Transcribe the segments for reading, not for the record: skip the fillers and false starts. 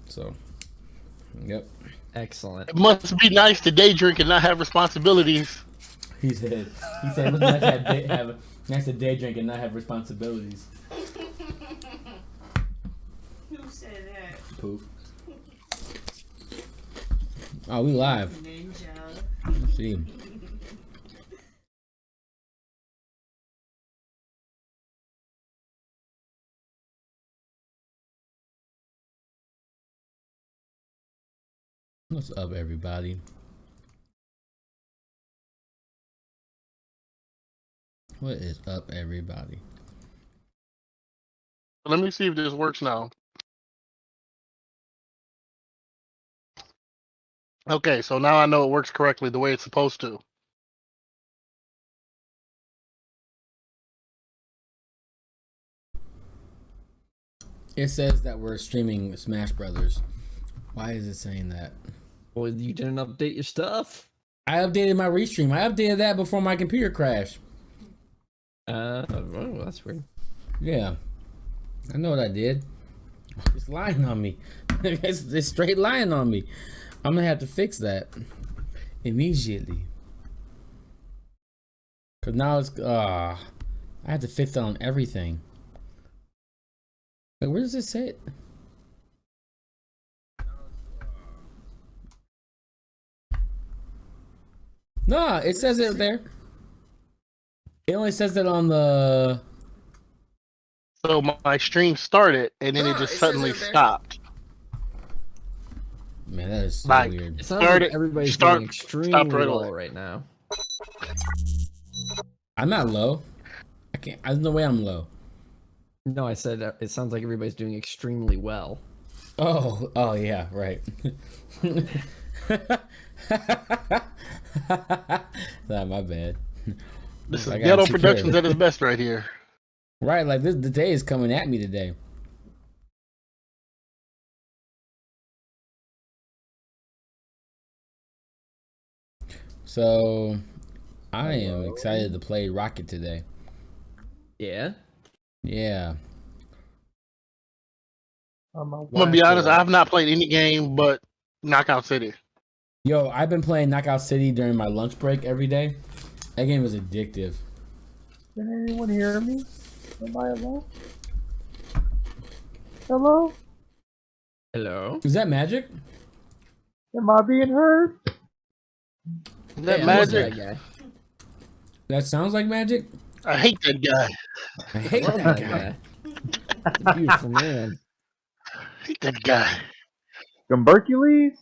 So, yep. Excellent. It must be nice to day drink and not have responsibilities. He said it was nice to day drink and not have responsibilities. Who said that? Poof. Oh, we live. Ninja. Let's see. What's up, everybody? What is up, everybody? Let me see if this works now. Okay, so now I know it works correctly the way it's supposed to. It says that we're streaming Smash Brothers. Why is it saying that? Well, you didn't update your stuff. I updated my restream. I updated that before my computer crashed. Oh, that's weird. Yeah. I know what I did. It's lying on me. It's straight lying on me. I'm gonna have to fix that immediately. Cause now it's I have to fix that on everything. Wait, where does it say it? No, it says it there. It only says that on the. So my stream started and then it just suddenly stopped. Man, that is so Like, weird. It sounds like everybody's doing extremely well right now. I'm not low. I can't. There's no way I'm low. No, I said it sounds like everybody's doing extremely well. Oh yeah, right. Nah, my bad. This is I gotta Ghetto take care of Productions it. at its best right here. Right, like this, the day is coming at me today. So, I am excited to play Rocket today. Yeah. Yeah. I'm gonna be honest, I have not played any game but Knockout City. Yo, I've been playing Knockout City during my lunch break every day. That game is addictive. Can anyone hear me? Am I alone? Hello? Hello. Is that Magic? Am I being heard? Is that Yeah, Magic? that guy. That sounds like Magic? I hate that guy. I hate Love that guy. He's a beautiful man. I hate that guy. Gumbercules?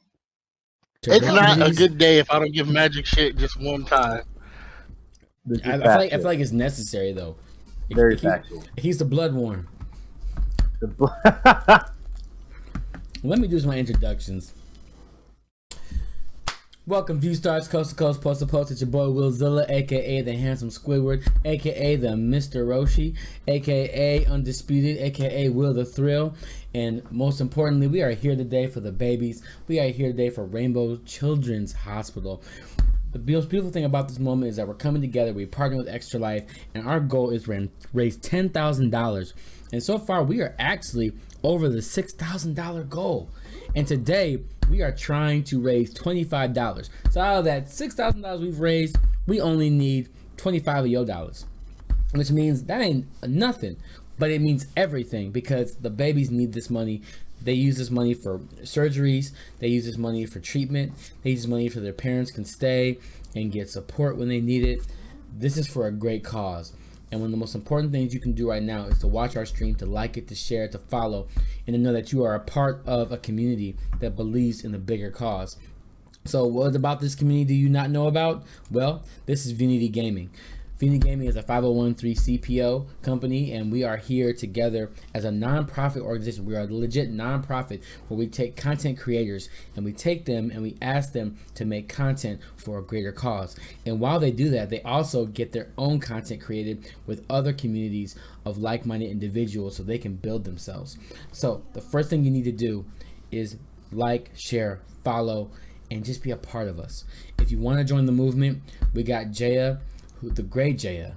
It's not a good day if I don't give Magic shit just one time. I feel like it's necessary though. Very factual. He's the blood worm. The Let me do my introductions. Welcome, View Stars, Coast to Coast, Post to Post. It's your boy Willzilla, aka the Handsome Squidward, aka the Mr. Roshi, aka Undisputed, aka Will the Thrill, and most importantly, we are here today for the babies. We are here today for Rainbow Children's Hospital. The most beautiful thing about this moment is that we're coming together, we partner with Extra Life, and our goal is to raise $10,000. And so far, we are actually over the $6,000 goal. And today, we are trying to raise $25. So out of that $6,000 we've raised, we only need 25 of your dollars. Which means that ain't nothing, but it means everything because the babies need this money. They use this money for surgeries. They use this money for treatment. They use this money so their parents can stay and get support when they need it. This is for a great cause. And one of the most important things you can do right now is to watch our stream, to like it, to share it, to follow, and to know that you are a part of a community that believes in the bigger cause. So what about this community do you not know about? Well, this is Viewunity Gaming. Viewunity Gaming is a 501(c)(3) CPO company, and we are here together as a non-profit organization. We are a legit non-profit where we take content creators and we take them and we ask them to make content for a greater cause. And while they do that, they also get their own content created with other communities of like-minded individuals so they can build themselves. So the first thing you need to do is like, share, follow, and just be a part of us. If you want to join the movement, we got Jaya, the great Jaya,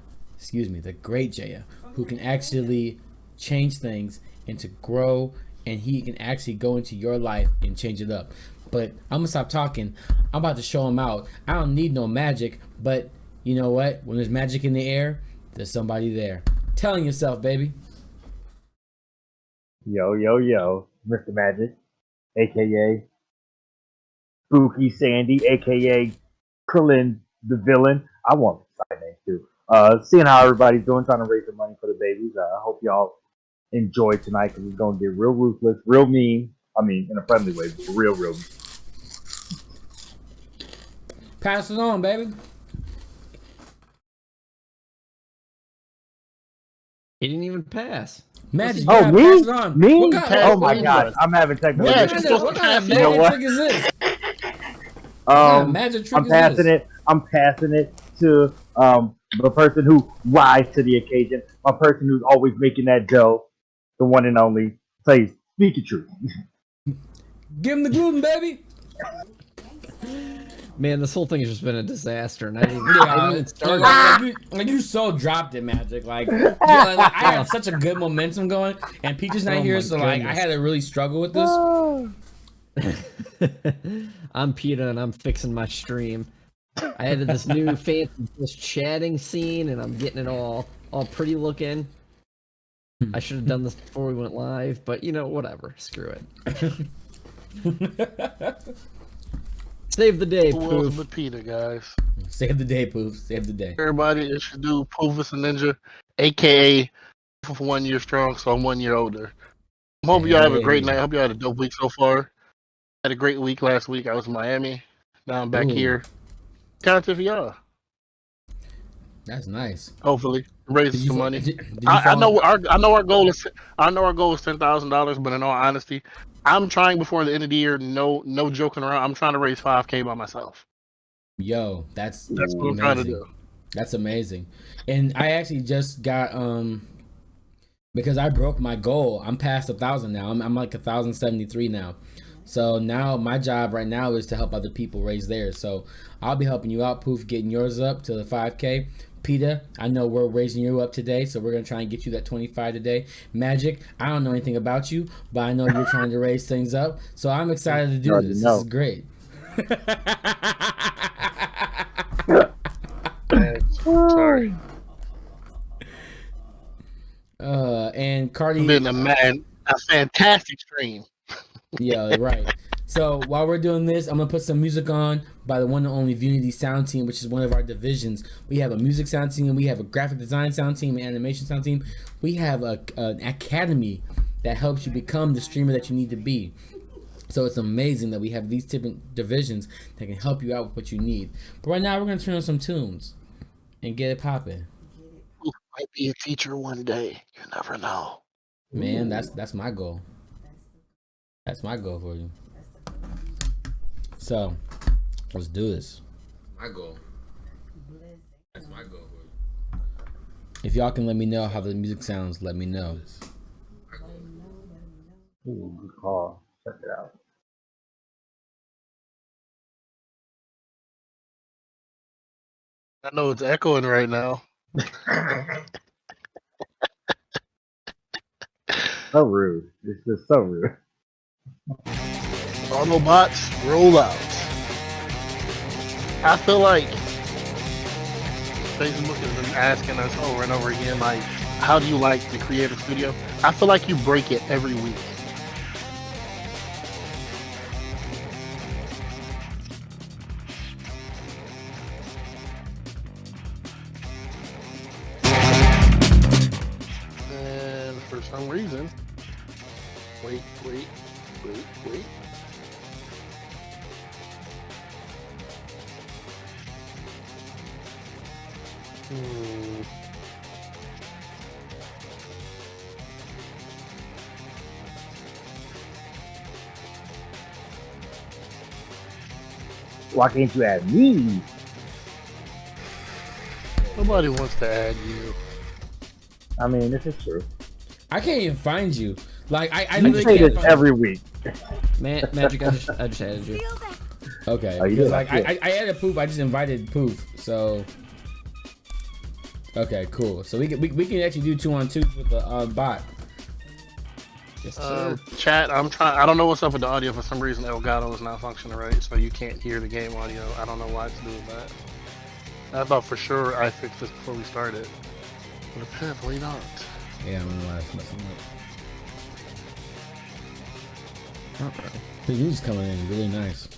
who can actually change things and to grow and he can actually go into your life and change it up. But I'm gonna stop talking. I'm about to show him out. I don't need no magic, but you know what? When there's magic in the air, there's somebody there. Telling yourself, baby. Yo, yo, yo, Mr. Magic, aka Spooky Sandy, aka Krillin the villain. I want a side name too. Seeing how everybody's doing, trying to raise the money for the babies. I hope y'all enjoy tonight because it's gonna get real ruthless, real mean. I mean, in a friendly way, but real mean. Pass it on, baby. He didn't even pass. Magic. Oh, yeah, me? pass it on. Me? What kind Oh of, my God, I'm having technical Yeah, difficulties. what kind of You know magic what? trick is this? What kind of magic trick I'm is passing this? I'm passing it to the person who rise to the occasion. My person who's always making that dough. The one and only. Say, speak your truth. Give him the gluten, baby. Man, this whole thing has just been a disaster, and I didn't, Yeah, I didn't even start. like you so dropped it, Magic. Like, yeah, like, I had such a good momentum going, and Peaches not Oh here, my so like I goodness. had to really struggle with this. I'm PETA, and I'm fixing my stream. I added this new fancy just chatting scene, and I'm getting it all pretty looking. I should have done this before we went live, but you know, whatever. Screw it. Save the day, Who else Poof. but Peter, guys? Save the day, Poof. Save the day. Everybody introduce Poofus and Ninja, aka for 1 year strong, so I'm 1 year older. I hope y'all have a great Hey. night. I hope y'all had a dope week so far. Had a great week last week. I was in Miami. Now I'm back Ooh. here. Content for y'all. That's nice. Hopefully, raises some money. Did you I fall- know our goal is $10,000, but in all honesty, I'm trying before the end of the year. No joking around. I'm trying to raise $5K by myself. Yo, that's That's what I'm amazing. trying to do. That's amazing. And I actually just got because I broke my goal. I'm past 1,000 now. I'm like 1,073 now. So now my job right now is to help other people raise theirs. So I'll be helping you out, Poof, getting yours up to the 5K. PETA, I know we're raising you up today, so we're gonna try and get you that 25 today. Magic, I don't know anything about you, but I know you're trying to raise things up. So I'm excited to do already this. know. This is great. Sorry, And Cardi, it's been a fantastic stream. yeah, right. So while we're doing this, I'm gonna put some music on by the one and only Viewunity sound team, which is one of our divisions. We have a music sound team, we have a graphic design sound team, an animation sound team. We have an academy that helps you become the streamer that you need to be. So it's amazing that we have these different divisions that can help you out with what you need. But right now, we're gonna turn on some tunes and get it popping. Poof might be a teacher one day. You never know. Man, that's my goal. That's my goal for you. So, let's do this. My goal. That's my goal for you. If y'all can let me know how the music sounds, let me know. Ooh, good call. Check it out. I know it's echoing right now. So rude. It's just so rude. Autobots, roll out. I feel like Facebook has been asking us over and over again, like, how do you like the creative studio? I feel like you break it every week. And for some reason, wait. Hmm. Why can't you add me? Nobody wants to add you. I mean, this is true. I can't even find you. Like I You literally say can't this find every week. Magic, I just added you. Okay, Oh, you because did, like yeah. I added Poof. I just invited Poof. So okay, cool. So we can actually do 2-on-2s with the bot. Yes, sir. Chat, I'm trying. I don't know what's up with the audio. For some reason, Elgato is not functioning right, so you can't hear the game audio. I don't know why it's doing that. I thought for sure I fixed this before we started, but apparently not. Yeah, I don't know why it's messing up. Okay. The music's coming in really nice.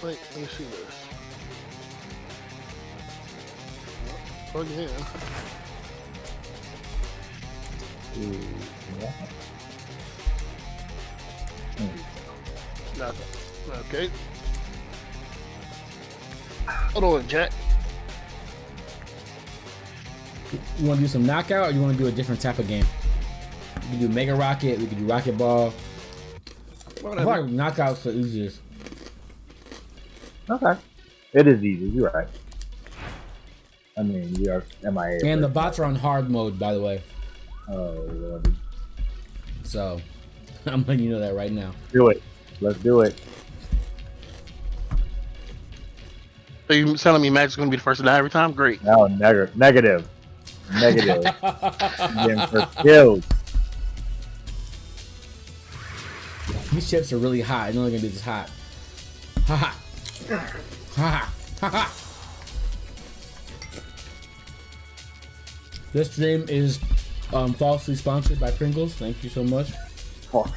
Wait, let me see this. Plug it in. Nothing. Okay. Hold on, Jack. You want to do some knockout, or you want to do a different type of game? We can do Mega Rocket. We can do Rocket Ball. I feel like knockout's the easiest. Okay. It is easy. You're right. I mean, we are MIA. And the bots are on hard mode, by the way. Oh, Lordy. So, I'm letting you know that right now. Do it. Let's do it. So you telling me Magic's gonna be the first to die every time? Great. No, negative. Negative. Getting for kills. These chips are really hot. I know they're gonna be this hot. Ha ha. Ha ha. Ha. This stream is falsely sponsored by Pringles. Thank you so much. Oh.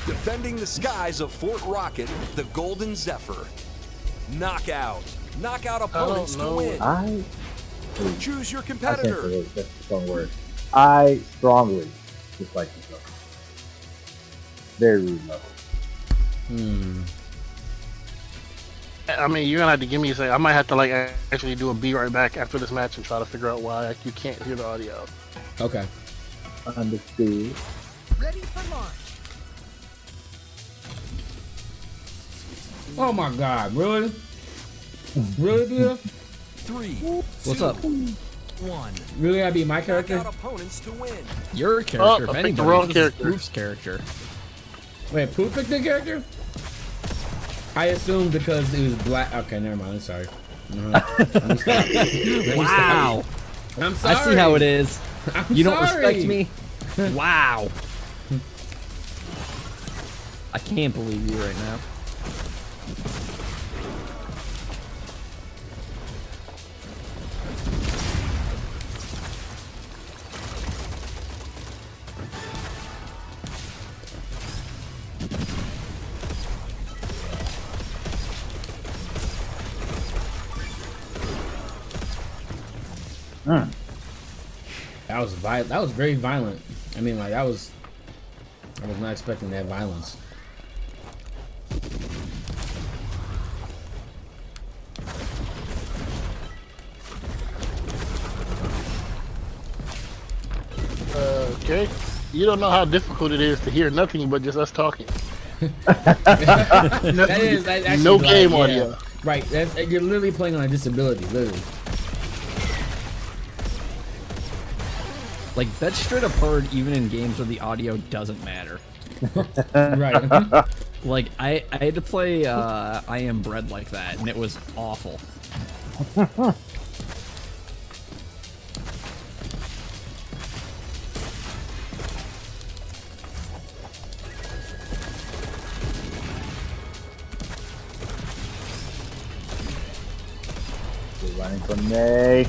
Defending the skies of Fort Rocket, the Golden Zephyr. Knockout. Knockout opponents to win. Choose your I can't competitor. say it. That's a strong word. I strongly dislike this level. Very rude level. I mean, you're gonna have to give me a second. I might have to like actually do a be right back after this match and try to figure out why you can't hear the audio. Okay. Understood. Ready for launch. Oh my God! Really? Really, Bill? 3, What's up? 1. Really? I be my character? Knockout opponents to win. Your character, Oh, if I picked the anybody, wrong this is character. Poof's character. Wait, Pooh picked the character? I assumed because it was black. Okay, never mind. I'm sorry. Let me stop. Wow. I'm sorry. I see how it is. I'm You don't sorry. respect me? Wow. I can't believe you right now. That was violent. That was very violent. I mean, like I was not expecting that violence. Okay. You don't know how difficult it is to hear nothing but just us talking. That is that's actually No like, game yeah. audio. Right. That's, you're literally playing on a disability. Literally. Like, that's straight up hard even in games where the audio doesn't matter. Right. Like, I had to play I Am Bread like that, and it was awful. You're running from me.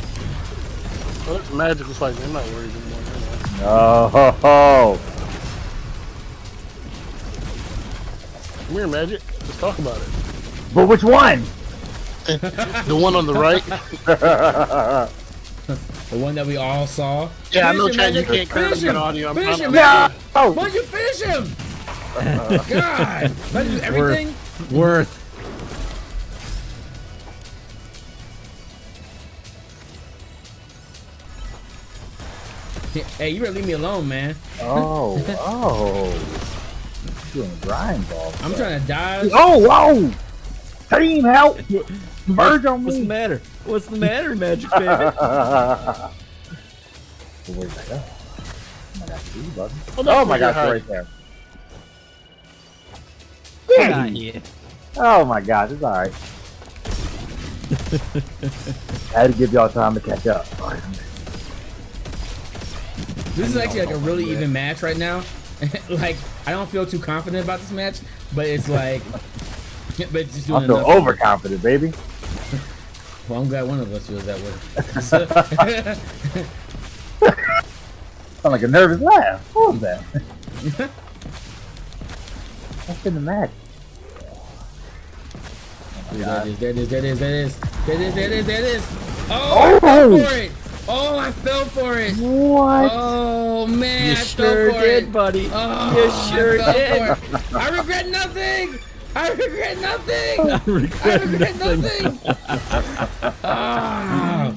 Well, it's magical fight. I'm not worried anymore. No. Come here, Magic. Let's talk about it. But which one? The one on the right. The one that we all saw. Yeah, I know, Finish him, Chad. You Magic. can't curve Finish that him. audio. Finish him, I'm Magic. No. Why don't you finish him? God. Let me do everything. Worth. Hey, you better leave me alone, man. Oh. Doing grind ball. I'm trying to dodge. Oh. Team help. Merge on What's the me. matter? What's the matter, Magic Baby? Where'd that go? Oh my gosh, see, bud. Well, Oh my gosh, hi. right there. Got ya. Oh my gosh, it's alright. I had to give y'all time to catch up. This is actually like a really even match right now. Like, I don't feel too confident about this match, but it's like, but it's just doing I feel enough. overconfident, baby. Well, I'm glad one of us feels that way. Sound like a nervous laugh. What was that? That's in the match. There it is. Oh, I fell for it. Oh, I fell for it. What? Oh man, You I sure fell for did, it. buddy. Oh, You sure I fell did. for it. I regret nothing. I regret nothing. I regret nothing. Ah.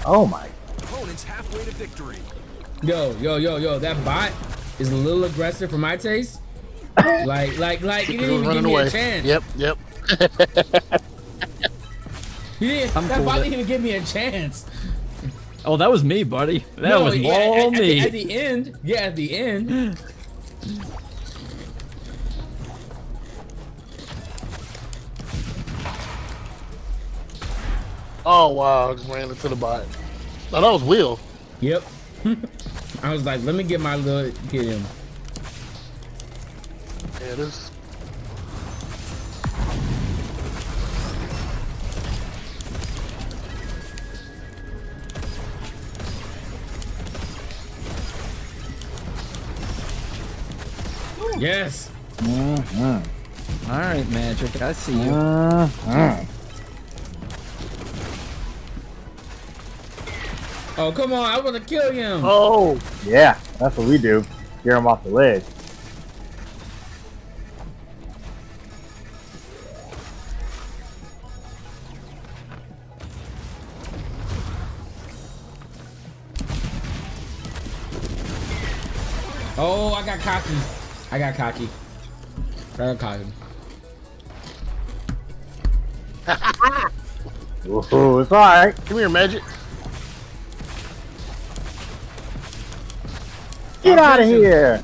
Oh my. Opponent's halfway to victory. Yo, that bot is a little aggressive for my taste. Like, he didn't even give me a chance. Yep. That bot didn't even give me a chance. Oh, that was me, buddy. That was all me. At the end. Yeah, at the end. Oh wow, I just ran into the bot. Oh, that was Will. Yep. I was like, let me get my little get him. Yeah, this. Yes. All right, Magic. I see you. Oh, come on. I want to kill him. Oh, Yeah, that's what we do. Get him off the ledge. Oh, I got cocky. Ooh, it's alright. come here, Magic. Get out of here.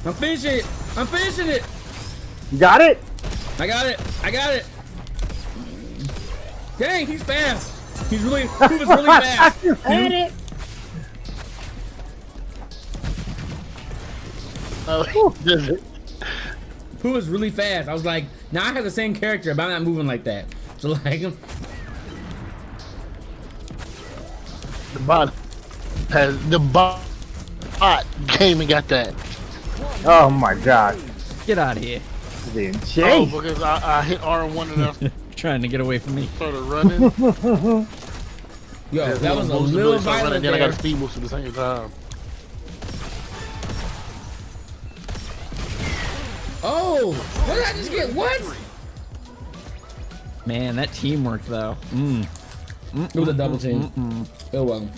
I'm finishing it. You got it? I got it. Dang, he's fast. He was really fast. You had it. Oh, does it? Who was really fast. I was like, now I have the same character, but I'm not moving like that. So like, The bot came and got that. Oh my god. Get out of here. Being Oh, chased. because I hit R1 enough, Trying to get away from me. started running. yo, that was a little violent Then I got a there. speed boost at the same time. Oh, what did I just get? What? Man, that teamwork though. It was a double team. Oh well.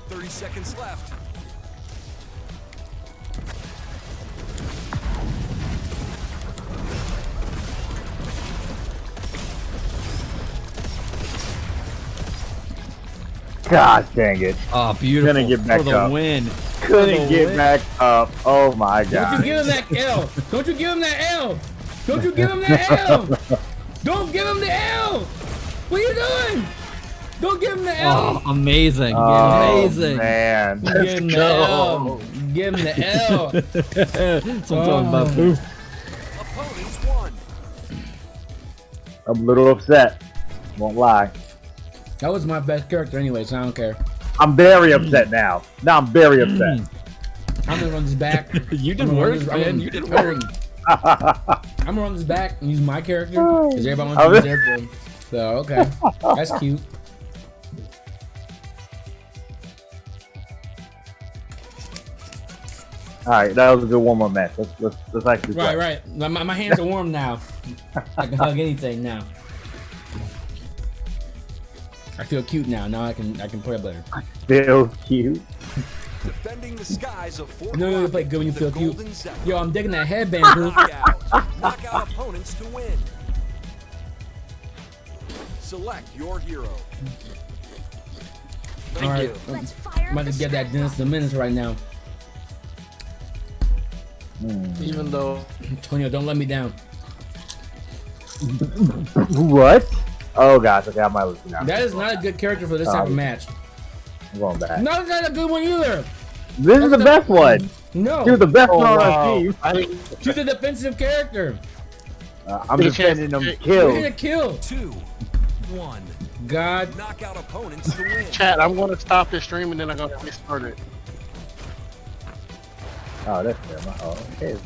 30 seconds left. God dang it. Oh, beautiful. Gonna get back for the up. win. Couldn't get back up. Oh my Don't god. you give him that L. Don't you give him that L. Don't you give him that L. Don't give him the L. What are you doing? Don't give him the L. Oh, amazing. Oh, Amazing. man. Give him the L. Give him the L. That's what I'm talking about. Poof. Opponents won. I'm a little upset. Won't lie. That was my best character anyway, so I don't care. I'm very upset now. Now I'm very upset. I'm gonna run this back. You did I'm gonna run work, this- man. You did work. I'm gonna run this back and use my character because everybody wants to use their character. So okay, that's cute. All right, that was a good warm-up match. Let's actually play. Right. My hands are warm now. I can hug anything now. I feel cute now. Now I can play better. Feel cute. Defending the skies of Fort You know you Rocket, play good when you the feel cute. Golden Zephyr. Yo, I'm digging that headband, Poof. Knock out opponents to win. Select your hero. Thank All right, you. Let's fire I'm about to get that Dennis the Menace right now. Even though Antonio, don't let me down. What? Oh gosh, okay, I might lose now. That is not a good character for this type of match. I'm going back. No, it's not a good one either. This is the best one. No. You're the best oh, one on wow. our team. I didn't She's a defensive character. I'm Get a chance defending to them get- You're gonna kills. kill. 2-1. God. Knock out opponents to win. chat. I'm gonna stop this stream and then I'm gonna restart it. Oh, that's fair. Oh, okay.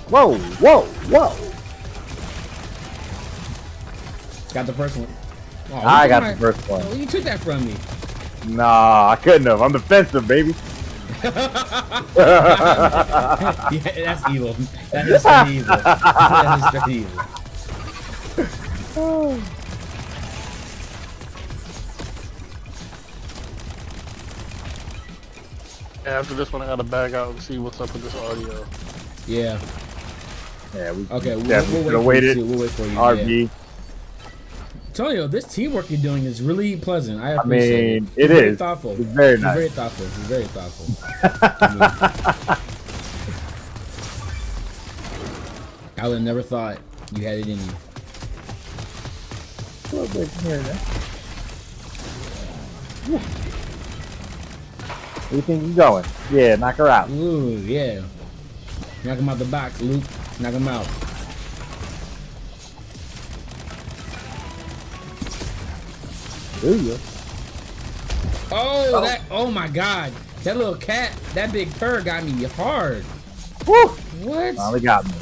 Whoa, whoa, whoa. Got the first one. Oh, I you got took the first one. Oh, you took that from me. Nah, I couldn't have. I'm defensive, baby. Yeah, that's evil. That is straight evil. That is straight evil. After this one, I gotta back out and see what's up with this audio. Yeah. Yeah, we Okay, definitely we'll could have wait for you. waited. Too. We'll wait for you. RB. Yeah. Antonio, this teamwork you're doing is really pleasant. I I appreciate mean, it. it You're very is. thoughtful. It's very You're nice. very thoughtful. You're very thoughtful. I would have never thought you had it in you. A little bit here and there. Where you think you going? Yeah, knock her out. Ooh, yeah. Knock him out the box, Luke. Knock him out. Do you? Oh, that! Oh my God! That little cat, that big purr got me hard. Woo! What? Finally got me.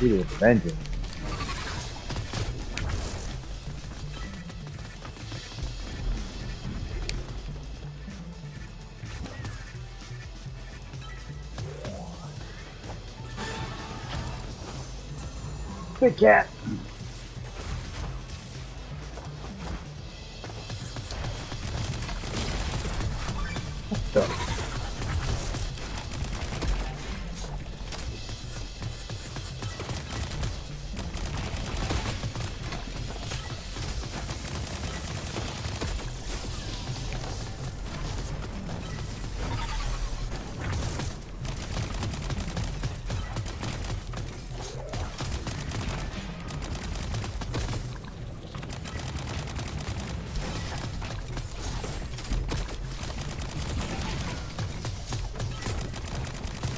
He was vengeance. Big cat. Let's go.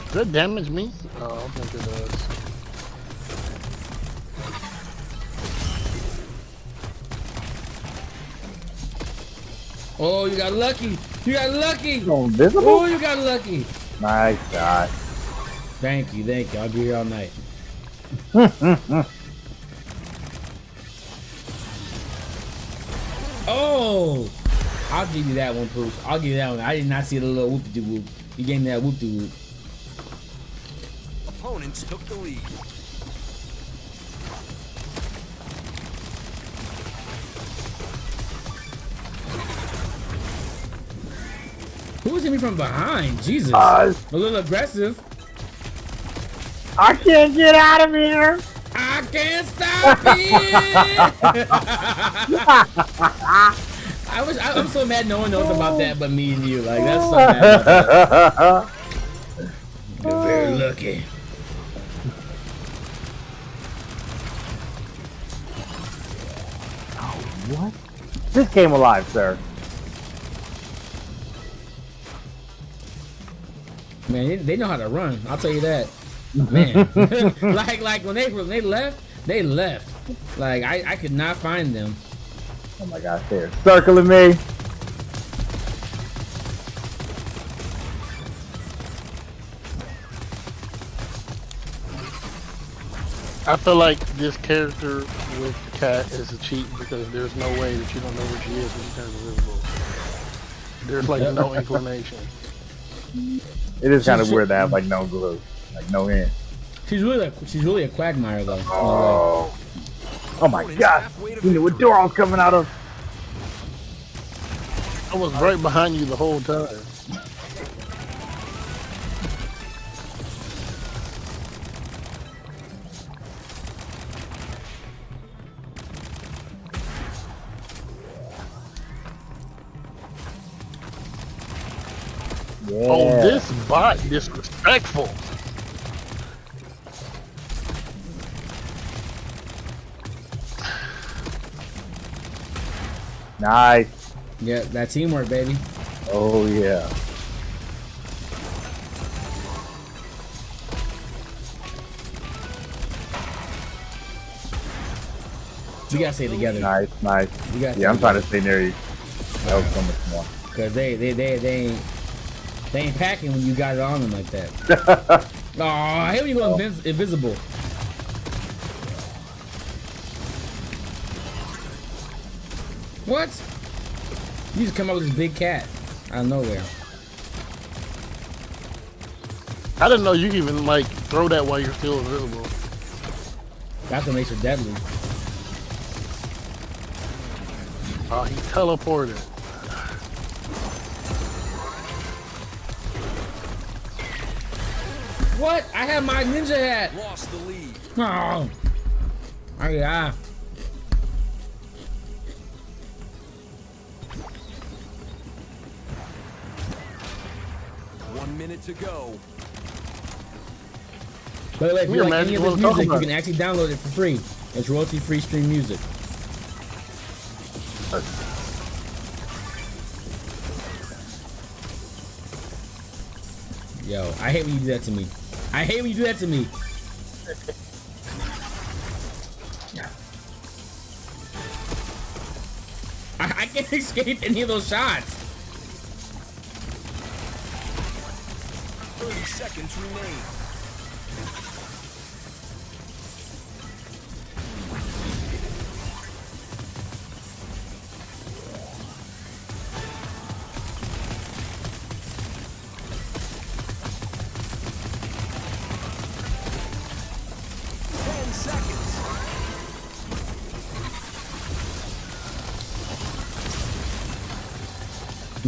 Does that damage me? Oh, I think it does. Oh, you got lucky! You got lucky! So invisible? Oh, you got lucky! Nice shot. Thank you, thank you. I'll be here all night. Oh! I'll give you that one, Bruce. I'll give you that one. I did not see the little whoop-de-whoop. You gave me that whoop-de-whoop. Opponents took the lead. Who was hitting me from behind? Jesus. Uh, A little aggressive. I can't get out of here. I can't stop it! I'm so mad no one knows about that but me and you. Like, that's so bad about that. You're very lucky. What? This came alive, sir. Man, they know how to run. I'll tell you that. Man, like when they left, they left. Like I could not find them. Oh my gosh, they're circling me. I feel like this character with the cat is a cheat because there's no way that you don't know where she is when she turns invisible. There's like no inclination. It is kind of weird to have like no glue, like no end. She's really a quagmire though. Oh my god! You knew what door I was coming out of. I was right behind you the whole time. Yeah. Oh, this bot disrespectful. Nice. Yeah, that teamwork, baby. Oh yeah. We gotta stay together. Nice, nice. We gotta Yeah, I'm stay trying to stay near you. That was so much more. Cause they ain't packing when you got it on them like that. Oh, I hate when you go invisible. What? You just come up with this big cat out of nowhere. I didn't know you can even like throw that while you're still invisible. That's what makes her deadly. Oh, he teleported. What? I have my ninja hat. Lost the lead. Oh. Oh yeah. One minute to go. By the way, if you Here, like man, any of you this wanna talk music, you about can actually download it for free. It's royalty-free stream music. Yo, I hate when you do that to me. I hate when you do that to me. I can't escape any of those shots. 30 seconds remain.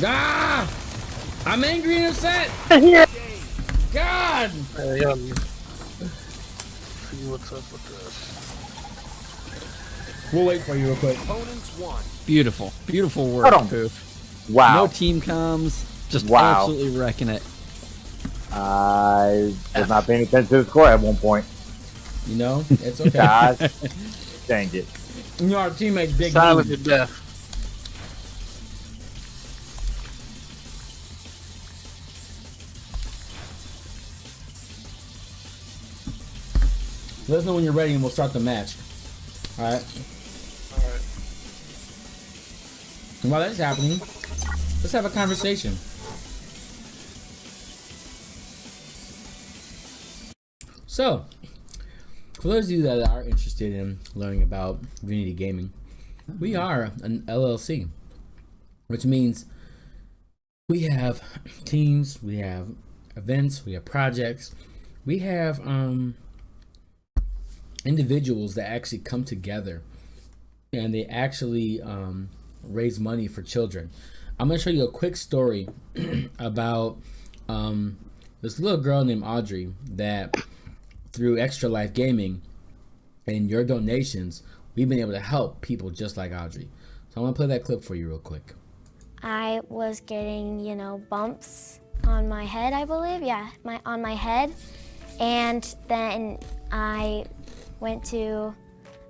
Ah! I'm angry and upset. God! Hey, see what's up with this. We'll wait for you real quick. Opponents won. Beautiful. Beautiful Hold work, on. Poof. Wow. No team comms. Just Wow. absolutely wrecking it. I was not paying attention to the score at one point. You know, it's okay. God dang it. You know, our teammates big. Silent Mean. to death. Let us know when you're ready and we'll start the match. Alright? Alright. And while that's happening, let's have a conversation. So, for those of you that are interested in learning about Viewunity Gaming, we are an LLC, which means we have teams, we have events, we have projects, we have individuals that actually come together and they actually raise money for children. I'm going to show you a quick story about this little girl named Audrey that through Extra Life Gaming and your donations, we've been able to help people just like Audrey. So I'm going to play that clip for you real quick. I was getting, you know, bumps on my head, I believe. Yeah, on my head. And then I went to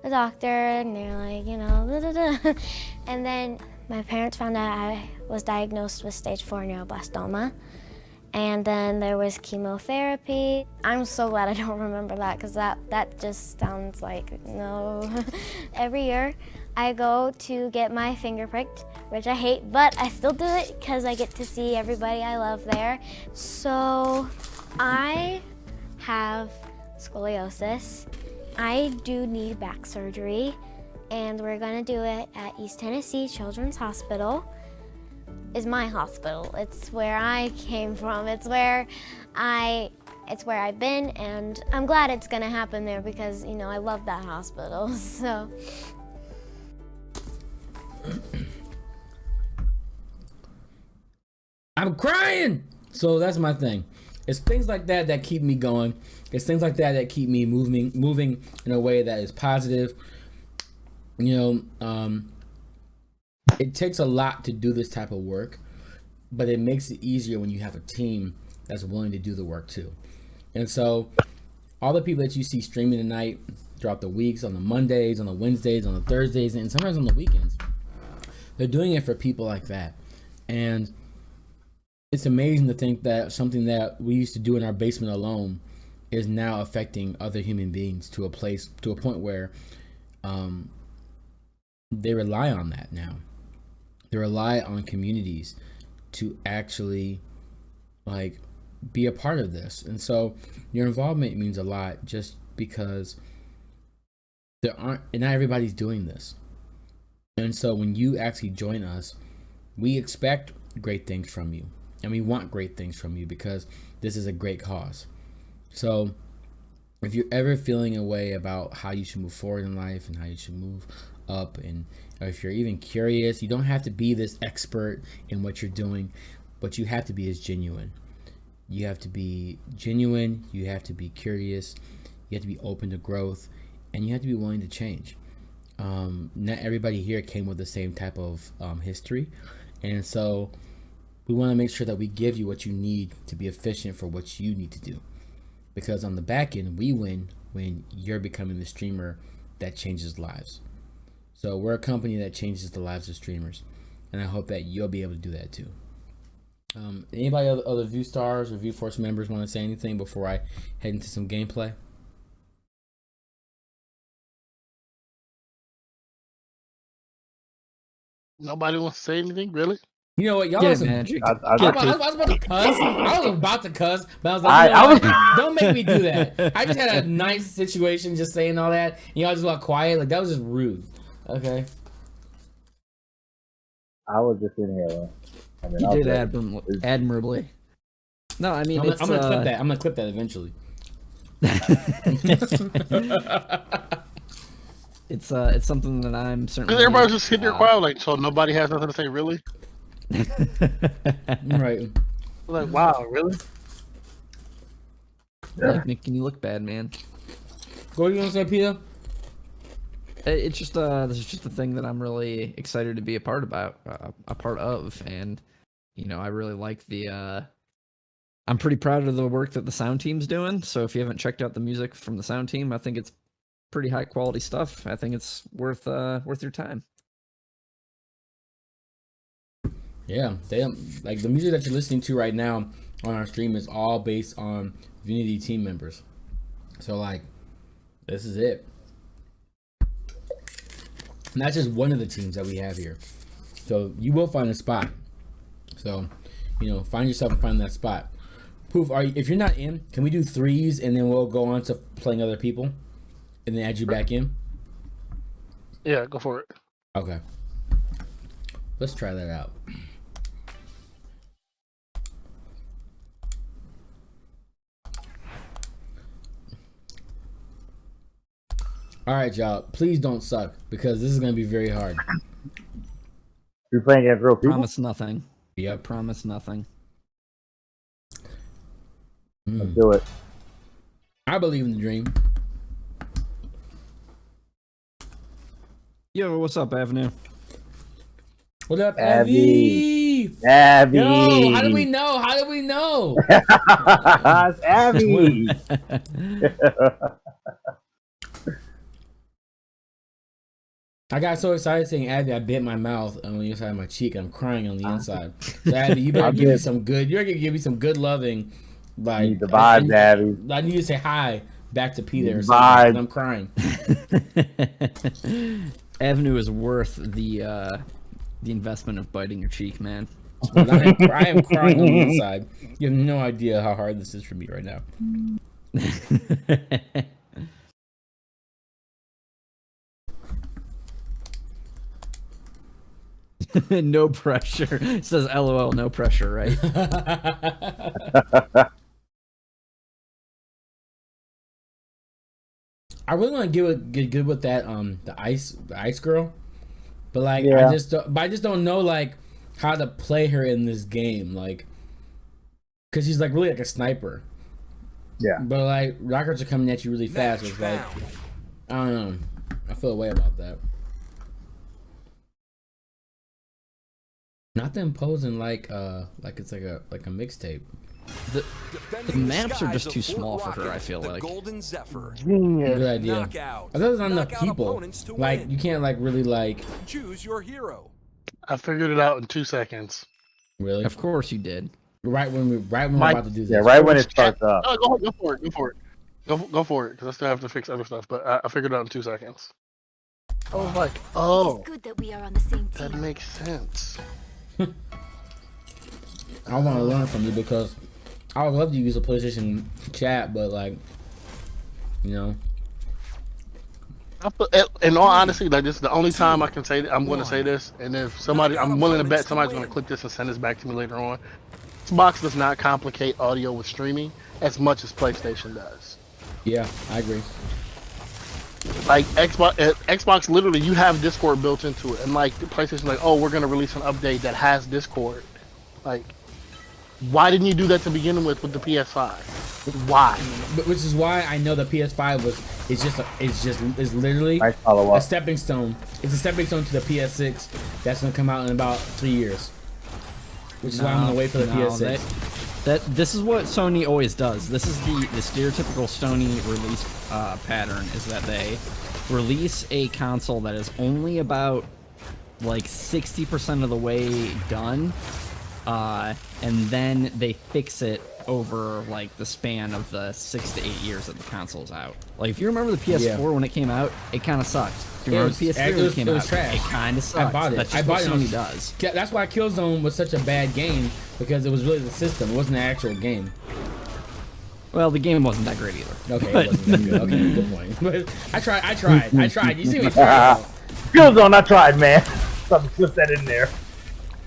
the doctor and they're like, you know, da, da, da. And then my parents found out I was diagnosed with stage 4 neuroblastoma. And then there was chemotherapy. I'm so glad I don't remember that because that just sounds like no. Every year I go to get my finger pricked, which I hate, but I still do it because I get to see everybody I love there. So I have scoliosis. I do need back surgery and we're gonna do it at East Tennessee Children's Hospital. is my hospital. It's where I came from. It's where I've been, and I'm glad it's gonna happen there because, you know, I love that hospital. So. I'm crying. So that's my thing. It's things like that that keep me going. It's things like that that keep me moving in a way that is positive. You know, it takes a lot to do this type of work, but it makes it easier when you have a team that's willing to do the work too. And so all the people that you see streaming tonight throughout the weeks, on the Mondays, on the Wednesdays, on the Thursdays, and sometimes on the weekends, they're doing it for people like that. And it's amazing to think that something that we used to do in our basement alone is now affecting other human beings to a point where they rely on that now. They rely on communities to actually like be a part of this. And so your involvement means a lot, just because not everybody's doing this. And so when you actually join us, we expect great things from you. And we want great things from you because this is a great cause. So if you're ever feeling a way about how you should move forward in life and how you should move up, and or if you're even curious, you don't have to be this expert in what you're doing, but you have to be as genuine. You have to be genuine, you have to be curious, you have to be open to growth, and you have to be willing to change. Not everybody here came with the same type of history, and so we want to make sure that we give you what you need to be efficient for what you need to do. Because on the back end, we win when you're becoming the streamer that changes lives. So we're a company that changes the lives of streamers. And I hope that you'll be able to do that too. Anybody other View Stars or View Force members want to say anything before I head into some gameplay? Nobody wants to say anything, really? You know what, y'all? Yeah, Listen, Magic. I was about to cuss. I was about to cuss, but I was like, you know what? Don't make me do that. I just had a nice situation just saying all that, and y'all just got quiet. Like, that was just rude. Okay. I was just in here. I mean, You did admirably. No, I mean, I'm gonna clip that. I'm gonna clip that eventually. It's something that I'm certainly. Because everybody's just sitting there quiet, like, so nobody has nothing to say, really? Right. Like, wow, really? Like making you look bad, man. What are you gonna say, Peter? It's just this is just a thing that I'm really excited to be a part of, and you know, I really like the. I'm pretty proud of the work that the sound team's doing. So if you haven't checked out the music from the sound team, I think it's pretty high quality stuff. I think it's worth your time. Yeah, like the music that you're listening to right now on our stream is all based on Viewunity team members. So like, this is it. And that's just one of the teams that we have here. So you will find a spot. So, you know, find yourself and find that spot. Poof, if you're not in, can we do threes and then we'll go on to playing other people and then add you back in? Yeah, go for it. Okay. Let's try that out. All right, y'all. Please don't suck because this is going to be very hard. You're playing against real people? Promise nothing. Yep. Promise nothing. Let's do it. I believe in the dream. Yo, what's up, Avenue? What up, Abby? Abby? Abby. Yo, how do we know? How do we know? It's Abby. I got so excited saying Abby, I bit my mouth on the inside of my cheek. I'm crying on the inside. So Abby, you better give me some good. You're gonna give me some good loving. Like the vibes, Abby. I need to say hi back to Peter or something. I'm crying. Avenue is worth the investment of biting your cheek, man. I am crying on the inside. You have no idea how hard this is for me right now. No pressure. It says LOL, no pressure, right? I really want to get good with that the ice girl, but like Yeah. I just don't know like how to play her in this game, like because she's like really like a sniper. Yeah. But like rockets are coming at you really fast. Match It's like found. I don't know. I feel a way about that. Not them posing like it's like a mixtape. The Defending maps are skies just of too Fort small for her, Rocket, I feel the like. Golden Zephyr. Genius. Good idea. Knockout. I thought there's not enough Knock out people. opponents to Like win. you can't like really like Choose your hero. I figured it out in 2 seconds. really Of course you did. right when we're about to do this. Yeah, right when it starts up. Oh, go for it. Go for it, because I still have to fix other stuff. But I figured it out in 2 seconds. I was like, oh, It's good that we are on the same that team. makes sense. I want to learn from you because I would love to use a PlayStation chat, but like, you know, In all honesty, like this is the only time I can say that I'm going to say this, and if somebody, I'm willing to bet somebody's going to click this and send this back to me later on. Xbox does not complicate audio with streaming as much as PlayStation does. yeah, I agree. Like Xbox literally, you have Discord built into it, and like PlayStation's like, oh, we're going to release an update that has Discord. Like, why didn't you do that to begin with the PS5? Why? But which is why I know the PS5 is literally Nice follow a up. stepping stone. It's a stepping stone to the PS6 that's gonna come out in about 3 years. Which is why I'm gonna wait for the PS6. This is what Sony always does. This is the stereotypical Sony release pattern, is that they release a console that is only about like 60% of the way done, and then they fix it over like the span of the 6 to 8 years that the console's out. Like if you remember the PS4 when it came out, it kind of sucked. If you remember the PS3 when it came out, trash. it kind of sucked. I bought it. That's I just bought what it on- Sony does. That's why Killzone was such a bad game, because it was really the system. It wasn't the actual game. Well, the game wasn't that great either. Okay, But- it wasn't that good. Okay, good point. But I tried. You see me try. Killzone, I tried, man. Something slip that in there.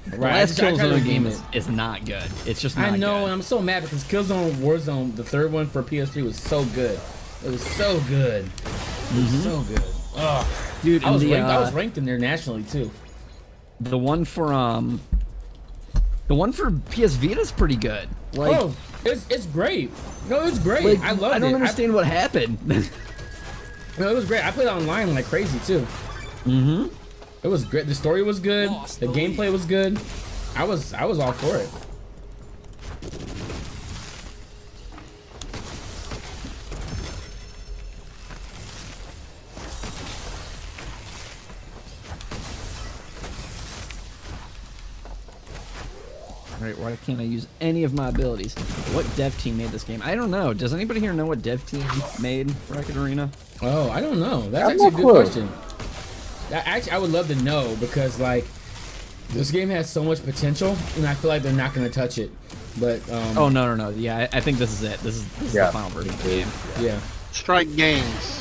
The Right, last I tried to Killzone game redeem it. is not good. It's just not I know, good. and I'm so mad because Killzone Warzone, the third one for PS3, was so good. It was so good. It was so good. Ugh. Dude, I was, and the, ranked, I was ranked in there nationally too. the one for PS Vita's pretty good. Like, Oh, it's great. No, it's great. like, I loved it. I don't understand what happened. No, it was great. I played online like crazy too. Mm-hmm. It was great. The story was good. Lost The the gameplay was good. I was all for it. Alright, why can't I use any of my abilities? What dev team made this game? I don't know. Does anybody here know what dev team made Rocket Arena? Oh, I don't know. That's I have actually a no good clue. question. I would love to know because like this game has so much potential, and I feel like they're not gonna touch it. But Oh, no. Yeah, I think this is it. This is Yeah. the final version of the game. yeah. Strike Games.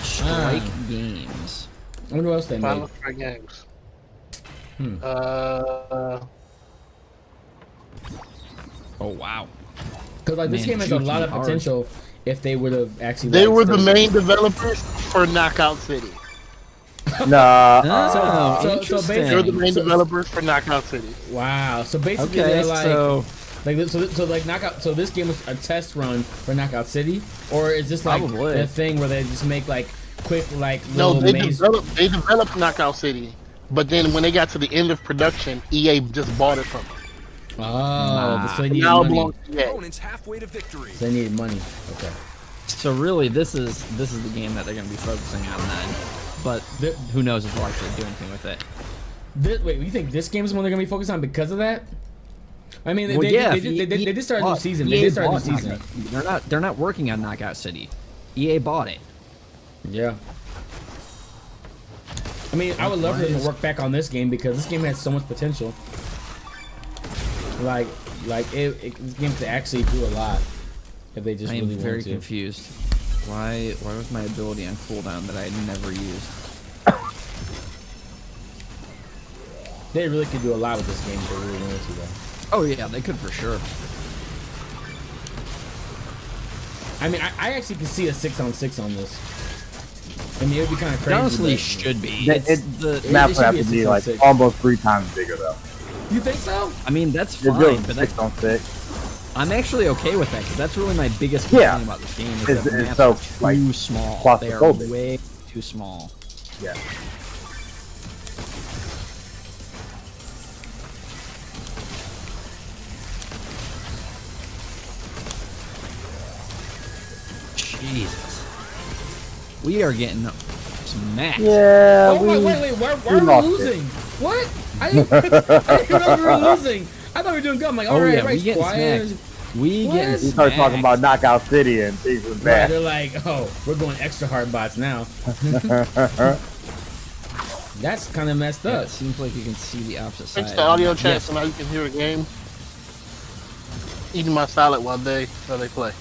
Strike Games. I wonder what else they made. Final Strike Games. Hmm. Oh, wow. Because like this Man, game has a Juki lot of hard. potential if they would have actually. They like, were the started- main developers for Knockout City. Nah. Oh, so interesting. basically- They're the main developers for Knockout City. Wow. So basically, Okay, they're like. so So like Knockout. So this game was a test run for Knockout City, or is this like Probably. a thing where they just make like quick like No, little maze? they developed Knockout City, but then when they got to the end of production, EA just bought it from them. Oh, so they needed Now it money. belongs to EA. Opponents halfway to victory. So they needed money. Okay. So really, this is the game that they're going to be focusing on then. But The- who knows if they'll actually do anything with it? Wait, you think this game is one they're gonna be focused on because of that? I mean, Well, they yeah, did start a new bought- season. EA They did start a new bought season. Knockout. They're not working on Knockout City. EA bought it. Yeah. I mean, I would love for them to work back on this game because this game has so much potential. Like this game could actually do a lot if they just I am really very want to. confused. Why was my ability on cooldown that I had never used? They really could do a lot with this game if they really wanted to, though. Oh yeah, they could for sure. I mean, I actually can see a 6-on-6 on this. I mean, it would be kind of It crazy. honestly but- should be. The map would should have be a to be 6 on like 6. almost 3 times bigger though. You think so? I mean, that's They're fine, doing but that's, 6 on 6. I'm actually okay with that because that's really my biggest complaint about this game. Is that the It's maps so are like too small. They are claustrophobic. way too small. Yeah. Jesus. We are getting smacked. Yeah. Oh, wait, why we are we lost losing? What? I didn't know we were losing. I thought we were doing good. I'm like, Oh, alright, yeah, we right, getting quiet. smacked. We What? getting We started talking about Knockout City and things was Right, bad. they're like, oh, we're going extra hard bots now. That's kind of messed Yeah, up. it seems like you can see the opposite side. Fix the audio chat Yes. so now you can hear the game. Eating my salad while they play.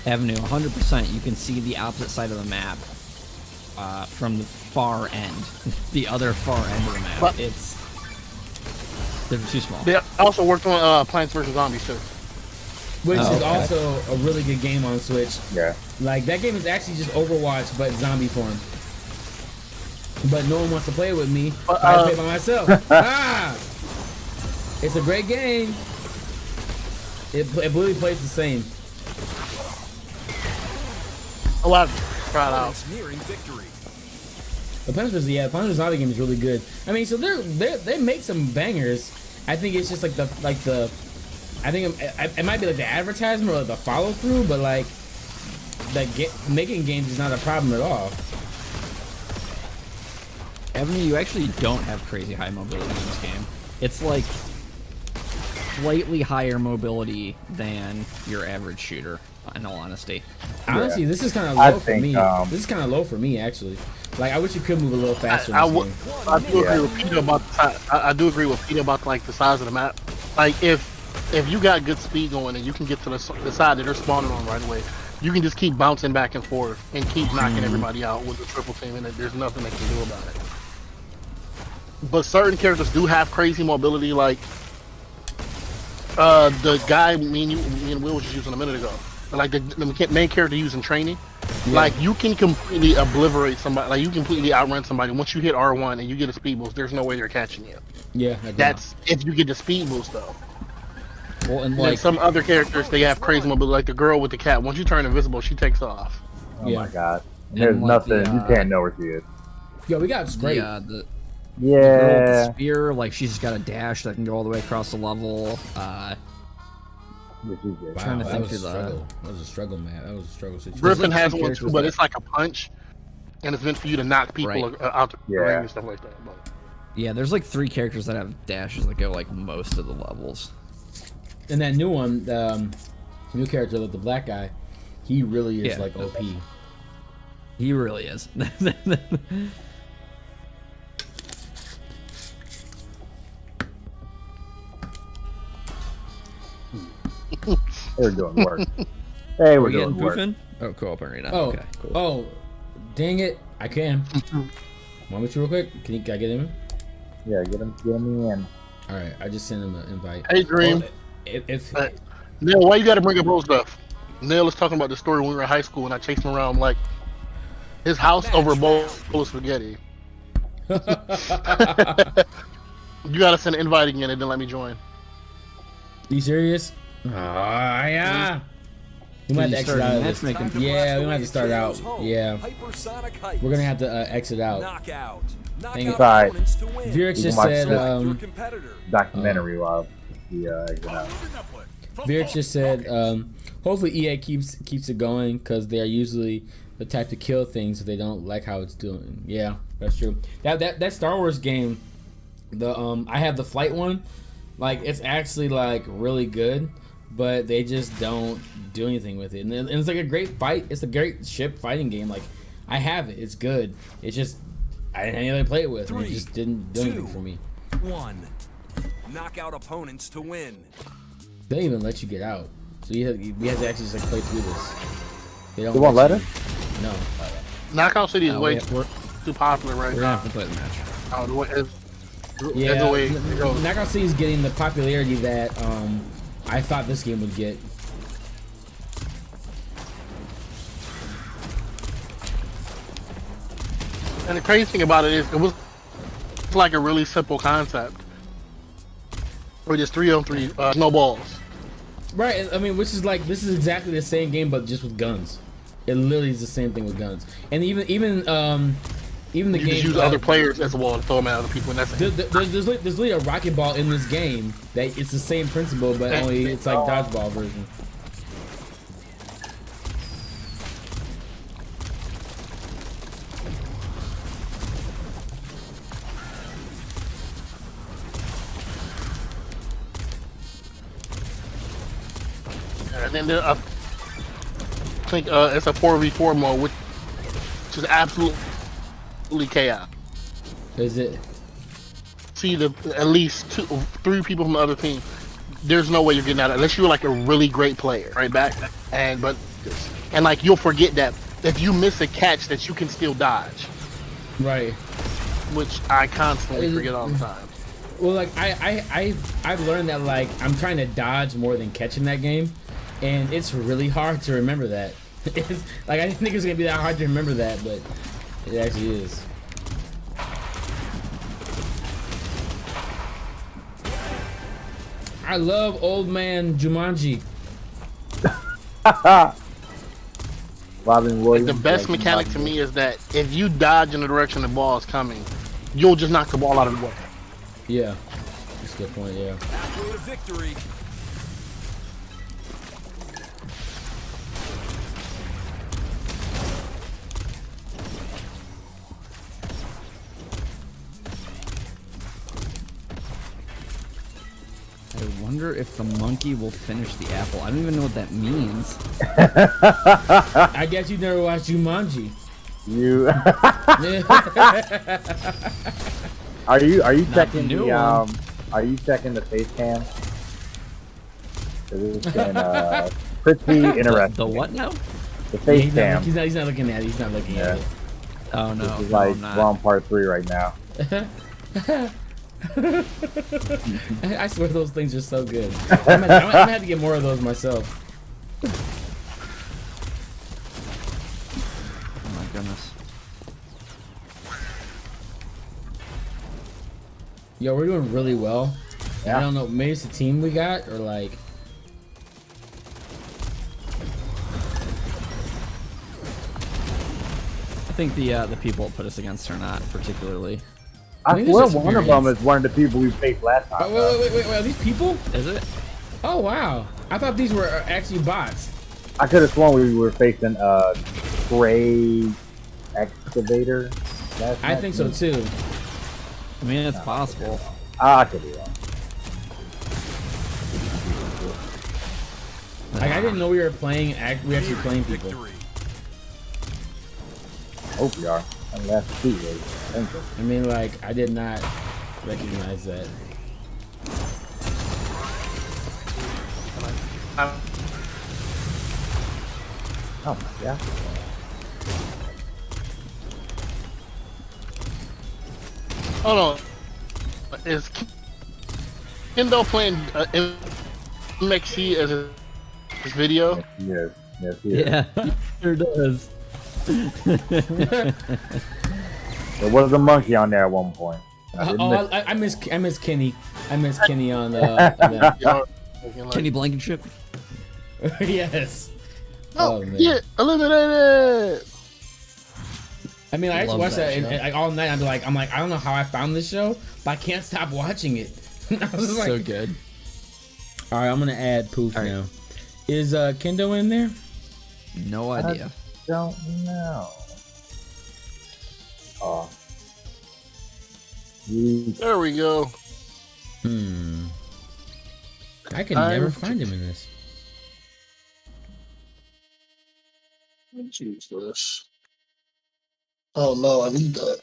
Avenue, 100%. You can see the opposite side of the map from the far end, the other far end of the map. But- They're too small. They also worked on Plants vs Zombies too. Which Oh, is okay. also a really good game on Switch. Yeah. Like, that game is actually just Overwatch, but zombie form. But no one wants to play it with me. So I play by myself. It's a great game. It really plays the same. A lot try it out. Opponents nearing victory. The Plants vs. Zombie game is really good. I mean, so they make some bangers. I think it's just like I think it might be like the advertisement or the follow through, but like making games is not a problem at all. Avenue, you actually don't have crazy high mobility in this game. It's like slightly higher mobility than your average shooter, in all honesty. Honestly, this is kind of I low for think, me. This is kind of low for me, actually. Like, I wish you could move a little faster. In I this do game. agree with Peter about the size. I do agree with Peter about like the size of the map. Like if you got good speed going and you can get to the side that they're spawning on right away, you can just keep bouncing back and forth and keep knocking everybody out with the triple team, and there's nothing they can do about it. But certain characters do have crazy mobility, like the guy me and Will was just using a minute ago. Like the main character using training. Yeah. Like you can completely obliterate somebody. Like you completely outrun somebody once you hit R1 and you get a speed boost. There's no way they're catching you. Yeah, That's if you get the speed boost though. Well, and Like like, some other characters, they have crazy mobility. Like the girl with the cat. Once you turn invisible, she takes off. Oh Yeah. my god. And There's like nothing. the, You can't know where she is. Yo, we got great. the girl with the Yeah. spear, like she's just got a dash that can go all the way across the level. Yeah, she's good. trying to that think was a through the- struggle. That was a struggle, man. That was a struggle situation. Griffin like has two one characters too, but that- it's like a punch, and it's meant for you to knock people Right. out the Yeah. ring and stuff like that. But Yeah, there's like 3 characters that have dashes that go like most of the levels. And that new one, the new character, like the black guy, he really is Yeah. like OP. He really is. They were doing work. They were We're getting doing work. poofing? Oh, co-op arena. Oh, Okay, cool. oh, dang it! I can. Want me to real quick? Can I get him? Yeah, get him in. All right, I just sent him an invite. Hey, Dream. Well, if Neil, why you got to bring up old stuff? Neil is talking about the story when we were in high school, and I chased him around like his house over a bowl of spaghetti. You gotta send an invite again and then let me join. you serious? Ah, yeah. We might have to exit out of this. matchmaking? Yeah, we might have to start out. Yeah, Hypersonic heights. we're gonna have to exit out. Knockout. Knock Dang out it. Sorry. opponents to win. Vierex You just can watch said, Your competitor. Documentary while the exit out. Vierex just said, hopefully EA keeps it going because they are usually the type to kill things if they don't like how it's doing. Yeah, that's true. That Star Wars game, I have the flight one, like it's actually like really good, but they just don't do anything with it. And it's like a great fight. It's a great ship fighting game. Like I have it. It's good. It's just I didn't have anything to play it with. And it just didn't do anything for me. 1. Knock out opponents to win. They don't even let you get out. So we have to actually just like play through this. They don't. They won't let you- us? No. Knockout City is way We're too popular right gonna now. have to play the match. Oh, the way, Yeah, the way it goes. Knockout City is getting the popularity that I thought this game would get. And the crazy thing about it is, it was like a really simple concept. Or just 3-on-3, no balls. Right, I mean, which is like, this is exactly the same game, but just with guns. It literally is the same thing with guns. And even the You game. just use other players as a wall to throw them at other people, and that's it. There's literally a rocket ball in this game that it's the same principle, but only it's like dodgeball version. And then I think it's a 4v4 mode, which is absolutely chaos. Is it? See at least 3 people from the other team. There's no way you're getting out of it unless you're like a really great player, right back. And like you'll forget that if you miss a catch that you can still dodge, Right. which I constantly forget all the time. Well, like I've learned that like I'm trying to dodge more than catching that game, and it's really hard to remember that. It's, like I didn't think it was gonna be that hard to remember that, but it actually is. I love old man Jumanji. Robin Williams. The best like mechanic to Jumanji. me is that if you dodge in the direction the ball is coming, you'll just knock the ball out of the way. Yeah, that's a good point. Yeah. Halfway to victory. I wonder if the monkey will finish the apple. I don't even know what that means. I guess you never watched Jumanji. You are you checking new the one. are you checking the face cam? 'Cause it's been pretty interesting. The what now? The face cam. He's not looking at it. He's not looking at it. Oh no, This is no, like I'm not. we're on part 3 right now. I swear those things are so good. I'm gonna have to get more of those myself. Oh my goodness. Yo, we're doing really well. Yeah. I don't know, maybe it's the team we got, or like. I think the people it put us against are not particularly. I think swear there's one of them experience. is one of the people we faced last time. Wait, are these people? Is it? Oh wow, I thought these were actually bots. I could have sworn we were facing a gray excavator. I think so too. I mean, it's possible. I could be wrong. Like I didn't know we were playing. We actually playing people. Victory. Hope we are. I mean, that's 2 ways. Thank you. I mean, like I did not recognize that. Oh, yeah. Hold on. Is Kendo playing MXC as his video? Yes, yes, yes. Yeah, sure does. There was a monkey on there at one point. I didn't miss it. I miss Kenny. I miss Kenny on the. Kenny Blankenship. Yes. Oh, man. yeah, eliminated! I mean, I used to Love watch that that and, show. like all night. I'm like, I don't know how I found this show, but I can't stop watching it. I was just like, So good. all right, I'm gonna add Poof All right. now. Is Kendo in there? No idea. Don't know. Oh. There we go. I can never find him in this. Jesus. Oh no, I need that.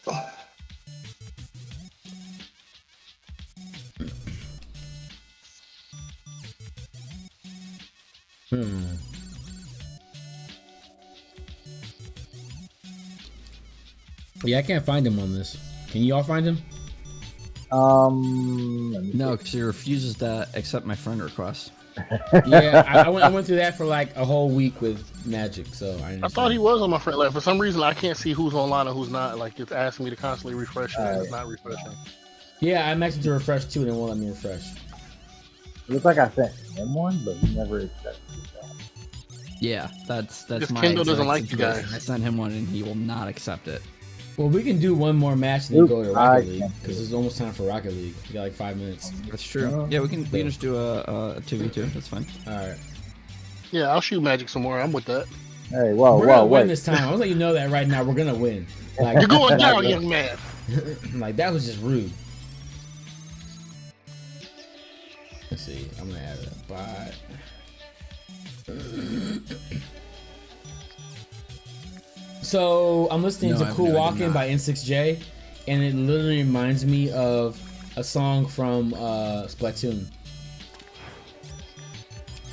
Yeah, I can't find him on this. Can you all find him? Let me No, because he refuses to accept my friend request. Yeah, I went through that for like a whole week with Magic, so I thought he was on my friend. Like for some reason, I can't see who's online and who's not. Like it's asking me to constantly refresh it, and it's not refreshing. Yeah, I maxed him to refresh too, and it won't let me refresh. It looks like I sent him one, but he never accepted it. Yeah, that's Because my Kendall doesn't exact like you situation. guys. I sent him one and he will not accept it. Well, we can do one more match and then go to Oop, Rocket I League can't because it's almost time for Rocket League. You got like 5 minutes. That's true. Yeah, we can just do a 2v2. That's fine. All right. Yeah, I'll shoot Magic some more. I'm with that. Hey, whoa, We're gonna whoa, win wait. this time. I was letting you know that right now. We're gonna win. Like, You're going down, young man. like that was just rude. Let's see. I'm gonna add a bot. So I'm listening No, I to have Cool no idea Walkin' not. by N6J, and it literally reminds me of a song from Splatoon.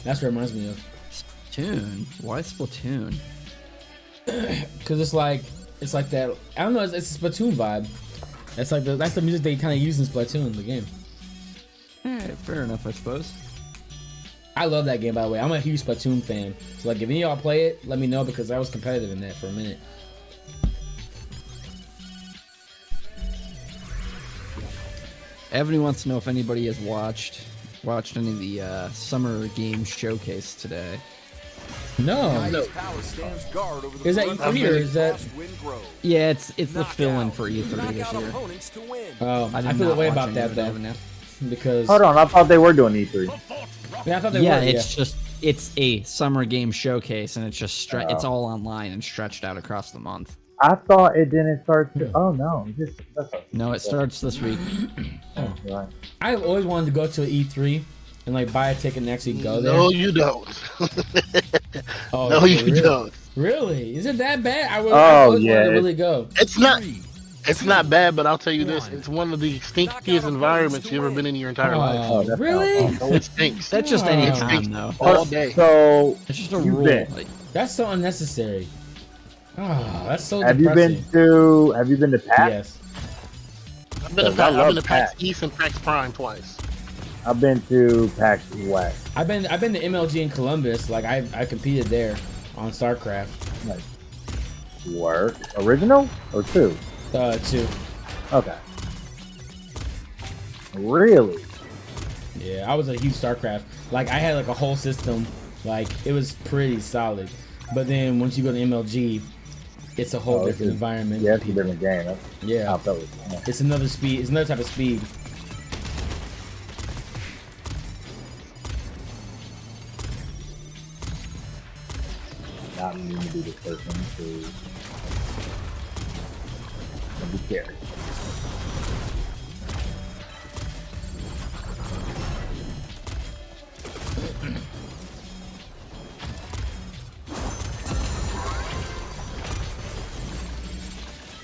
That's what it reminds me of. Splatoon? Why Splatoon? Cause it's like that. I don't know. It's a Splatoon vibe. That's the music they kind of use in Splatoon, the game. Fair enough, I suppose. I love that game, by the way. I'm a huge Splatoon fan. So like, if any of y'all play it, let me know because I was competitive in that for a minute. Ebony wants to know if anybody has watched any of the summer game showcase today. No. Power stands guard over the Is that front E3 or is that? Crosswind Grove. Yeah, it's the Knock fill-in out. for E3 Knock this out year. opponents to win. I did feel not a way watch about any that of it, though, Evan, now. because Hold on, I thought they were doing E3. yeah, I thought they Yeah, were. it's a summer game showcase, and it's just it's all online and stretched out across the month. I thought it didn't start. Oh no, No, it starts this week. Right. I've always wanted to go to an E3 and like buy a ticket and actually go there. No, you don't. Oh, No, for you real? don't. Really? Is it that bad? I always yeah, wanted to really go. It's not. It's not bad, but I'll tell you this: it's one of the stinkiest environments you've ever been in your entire life. Oh, that really? sounds It stinks. That's just any Oh. time, though. all day. So, It's just a you've rule. been. Like, That's so unnecessary. Oh, that's so have you depressing. been to PAX? Yes. I've been to I PAX, love PAX PAX. East and PAX Prime twice. I've been to PAX West. I've been to MLG in Columbus. Like I competed there on StarCraft. Like, work original or two? 2. Okay. Really? Yeah, I was a huge StarCraft. Like I had like a whole system. Like it was pretty solid. But then once you go to MLG, it's a whole different environment. Yeah, it's a different game. That's Yeah. how I felt it. Yeah. It's another speed. It's another type of speed. Not me to be the person to be carried.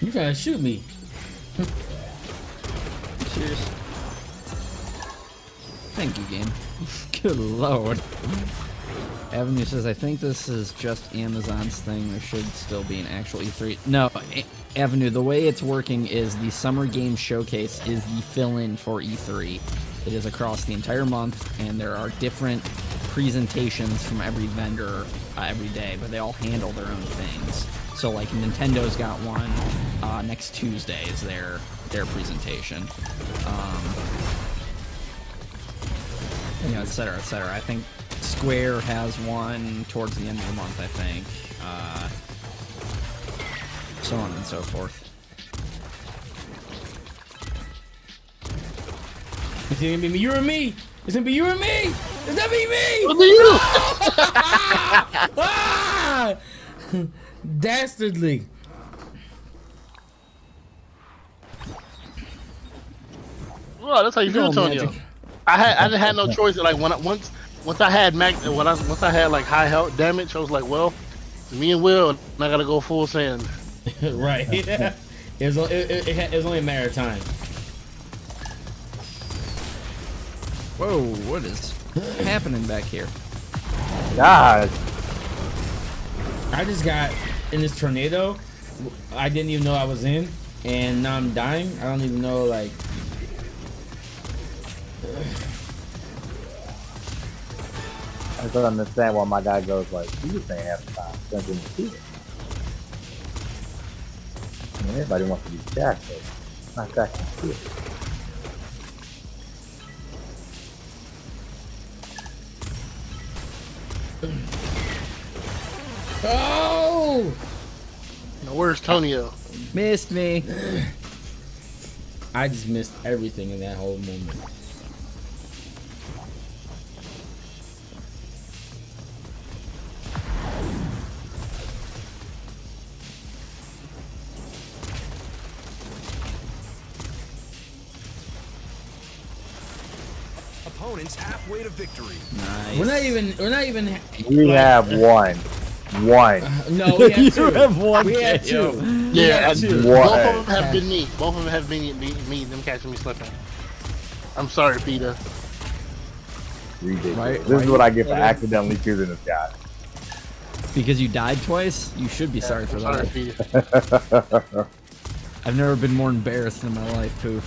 You trying to shoot me? cheers. Thank you, game. Good lord. Avenue says, I think this is just Amazon's thing. There should still be an actual E3. No, Avenue, the way it's working is the Summer Game Showcase is the fill-in for E3. It is across the entire month, and there are different presentations from every vendor every day, but they all handle their own things. So, like, Nintendo's got one next Tuesday is their presentation. You know, et cetera, et cetera. I think Square has one towards the end of the month, I think. So on and so forth. It's gonna be you and me. It's gonna be you and me. It's gonna be me. What do you? Ah! Dastardly. Well, that's how you feel, Come on, Antonio. Magic. I just had no choice. Like once I had once I had like high health damage, I was like, well, me and Will, and I gotta go full send. Right. It was only a matter of time. Whoa, what is happening back here? God. I just got in this tornado I didn't even know I was in, and now I'm dying. I don't even know, like, I don't understand why my guy goes like, he was saying half the time. Doesn't even see it. I mean, everybody wants to be Jack, but not Jack and see it. Oh! Now, where's Tonio? Missed me. I just missed everything in that whole moment. Opponents halfway to victory. Nice. We're not even. We have one. No, we have You two. have one. We had KO. two. Yeah, had two. both of them have been me. Both of them have been me. Them catching me slipping. I'm sorry, Peter. Ridiculous. Right, This is what I get for right. accidentally choosing this guy. Because you died twice? You should be sorry for Sorry, that. Peter. I've never been more embarrassed in my life, Poof.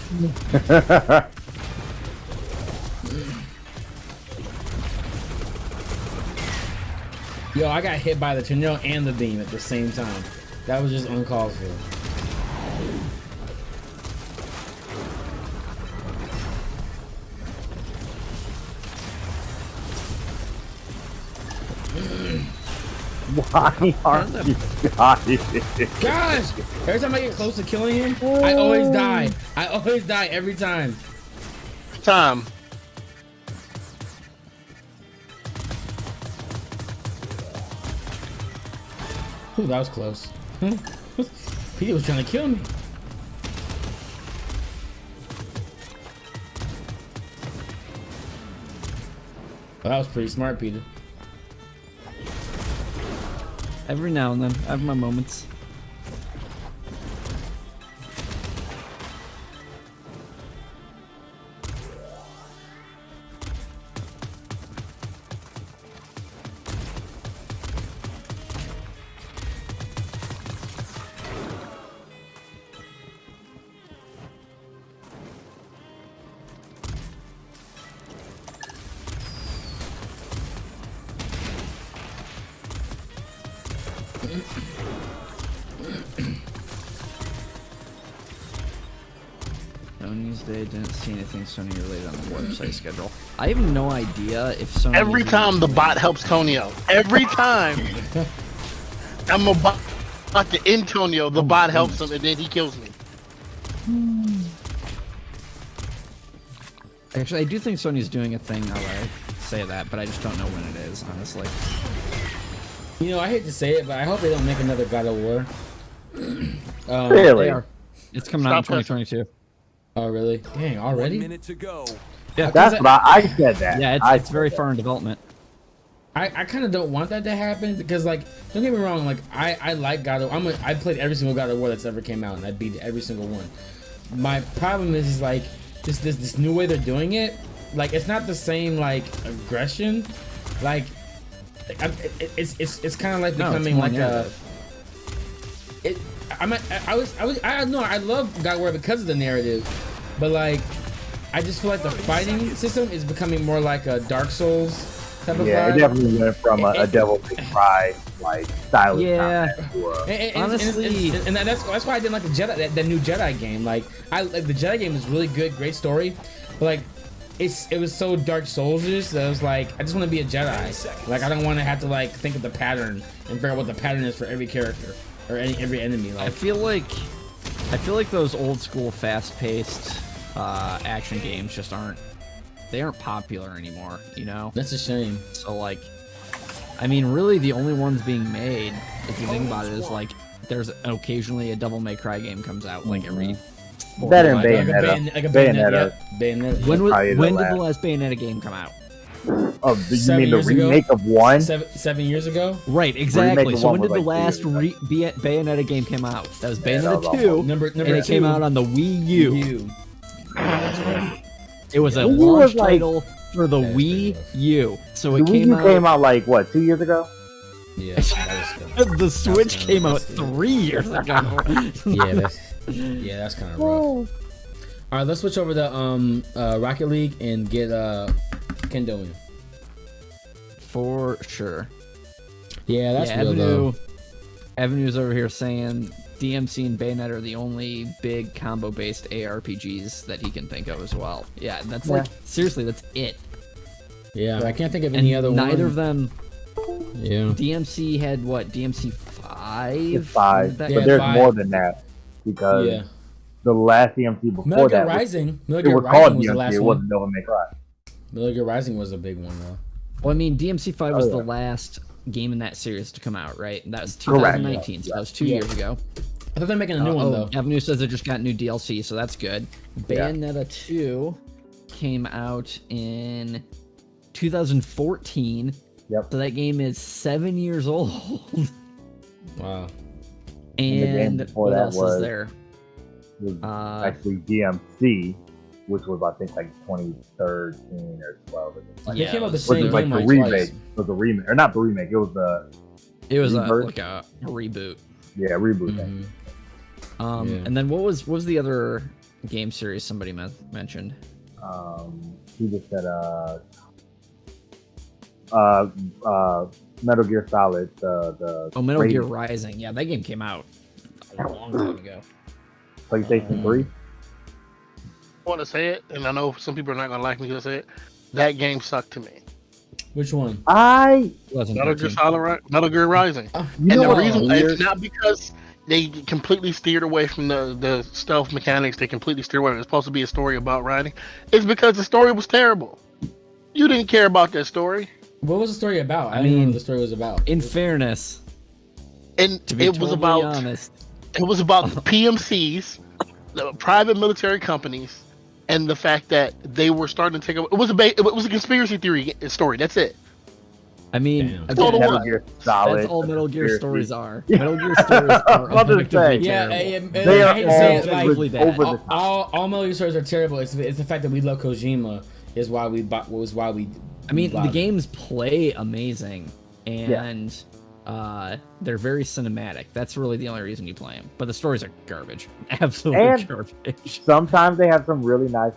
Yo, I got hit by the tornado and the beam at the same time. That was just uncalled for. Why aren't you guys? Gosh! Every time I get close to killing him, I always die. I always die every time. Time. Ooh, that was close. Peter was trying to kill me. Well, that was pretty smart, Peter. Every now and then, I have my moments. Sony's Day, didn't see anything Sony related on the website schedule. I have no idea if Sony. Every time the bot helps Tonio. Every time I'm about to end Tonio, the bot helps him and then he kills me. Actually, I do think Sony's doing a thing now where I say that, but I just don't know when it is, honestly. You know, I hate to say it, but I hope they don't make another God of War. Really? They are. It's coming out in 2022. Oh, really? Dang, 1 already? minute to go. Yeah, That's what I said that. yeah, I it's very said far in development. I kind of don't want that to happen because, like, don't get me wrong, like, I like God of War. I played every single God of War that's ever came out, and I beat every single one. My problem is like, this new way they're doing it, like, it's not the same, like, aggression. Like, it's kind of like becoming more like narrative. I love God of War because of the narrative, but like I just feel like the fighting system is becoming more like a Dark Souls type of Yeah, vibe. it definitely went from a Devil May Cry like style Yeah. of combat to a Honestly- and that's why I didn't like the Jedi, that new Jedi game. Like the Jedi game is really good, great story, but like it was so Dark Souls-ish that I was like, I just want to be a Jedi. Like I don't want to have to like think of the pattern and figure out what the pattern is for every character or every enemy. Like I feel like those old school fast-paced action games just aren't popular anymore, you know? that's a shame. So like, I mean, really the only ones being made, if you think about it, is like there's occasionally a Devil May Cry game comes out like every 4 That or and 5 years. Bayonetta. Like a Bayonetta. Yep, Bayonetta. When Probably the did the last. last Bayonetta game come out? Oh, you 7 mean the years ago? remake of one? 7 years ago. Right, exactly. Remake of So one when did was the like last 2 years Bayonetta game came out? That was Yeah, that Bayonetta was 2, Number and it came two. out on the Wii U. You. It was a Wii U launch was like- title for the That's pretty Wii rough. U. So The it Wii U came out like what, 2 years ago? Yeah, that was good. The Switch kinda came out nasty. 3 years ago. Yeah, that's kind of rough. All right, let's switch over to Rocket League and get Kendo in. For sure. Yeah, that's real though. Avenue's over here saying DMC and Bayonet are the only big combo-based ARPGs that he can think of as well. Yeah, that's like seriously, that's it. Yeah, I can't think of any other one. Neither of them. Yeah. DMC had what? DMC 5? Five, but there's more than that because the last DMC before Metal Gear that Rising. it Metal Gear was Rising called was DMC. the last It one. wasn't Devil May Cry. Metal Gear Rising was a big one though. Well, I mean, DMC 5 was the last game in that series to come out, right? And that was 2019, so that was 2 years ago. I thought they're making a new one though. Avenue says they just got new DLC, so that's good. Bayonetta 2 came out in 2014. Yep. So that game is 7 years old. Wow. And the game before what that else was is there? Actually DMC, which was I think like 2013 or 12 or something. They came out the same which was like game the like remake. twice. It was a remake, or not the remake. It was the. It was rebirth? like a reboot. Yeah, reboot. Mm-hmm. And then what was the other game series somebody mentioned? He just said Metal Gear Solid. Metal Gear Rising. Yeah, that game came out a long time ago. PlayStation 3. I want to say it, and I know some people are not going to like me to say it. That game sucked to me. Which one? Metal Gear Solid, Metal Gear Rising. And the reason it's not because they completely steered away from the stealth mechanics. They completely steered away. It's supposed to be a story about riding. It's because the story was terrible. You didn't care about that story. What was the story about? I didn't know what the story was about. In fairness, and it was about honest. It was about the PMCs, the private military companies, and the fact that they were starting to take over. It was a conspiracy theory story. That's it. I mean, Metal Gear Solid. That's all Metal Gear stories are. Metal Gear stories are objectively terrible. They are objectively bad. over the top. All Metal Gear stories are terrible. It's the fact that we love Kojima is why we bought. I mean, the games play amazing, and they're very cinematic. That's really the only reason you play them. But the stories are garbage, absolutely garbage. Sometimes they have some really nice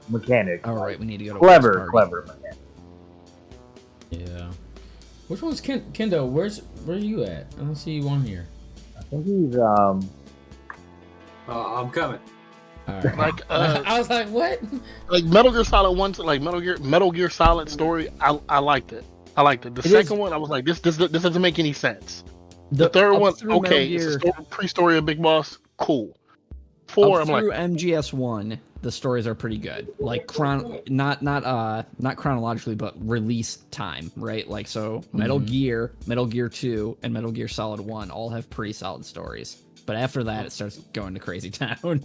mechanics. All right, we need to go to clever mechanics. Yeah. Which one's Kendo? Where are you at? I don't see you on here. I think he's I'm coming. All right. Like I was like, what? Like Metal Gear Solid 1, like Metal Gear Solid story. I liked it. I liked it. The second one, I was like, this doesn't make any sense. The third one, okay, it's a pre-story of Big Boss, cool. 4, I'm like, through MGS1, the stories are pretty good. Like not chronologically, but release time, right? Like so, Metal Gear, Metal Gear 2, and Metal Gear Solid 1 all have pretty solid stories. But after that, it starts going to crazy town.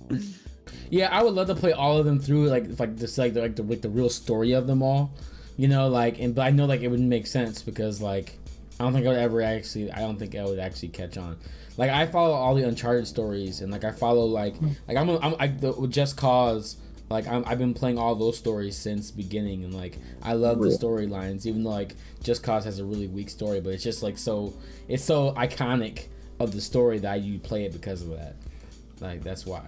Yeah, I would love to play all of them through, the real story of them all, you know, but I know it wouldn't make sense because I don't think I would actually catch on. Like I follow all the Uncharted stories and I follow with Just Cause. I've been playing all those stories since the beginning and I love the storylines, even though Just Cause has a really weak story, but it's just it's so iconic of the story that you play it because of that. That's why.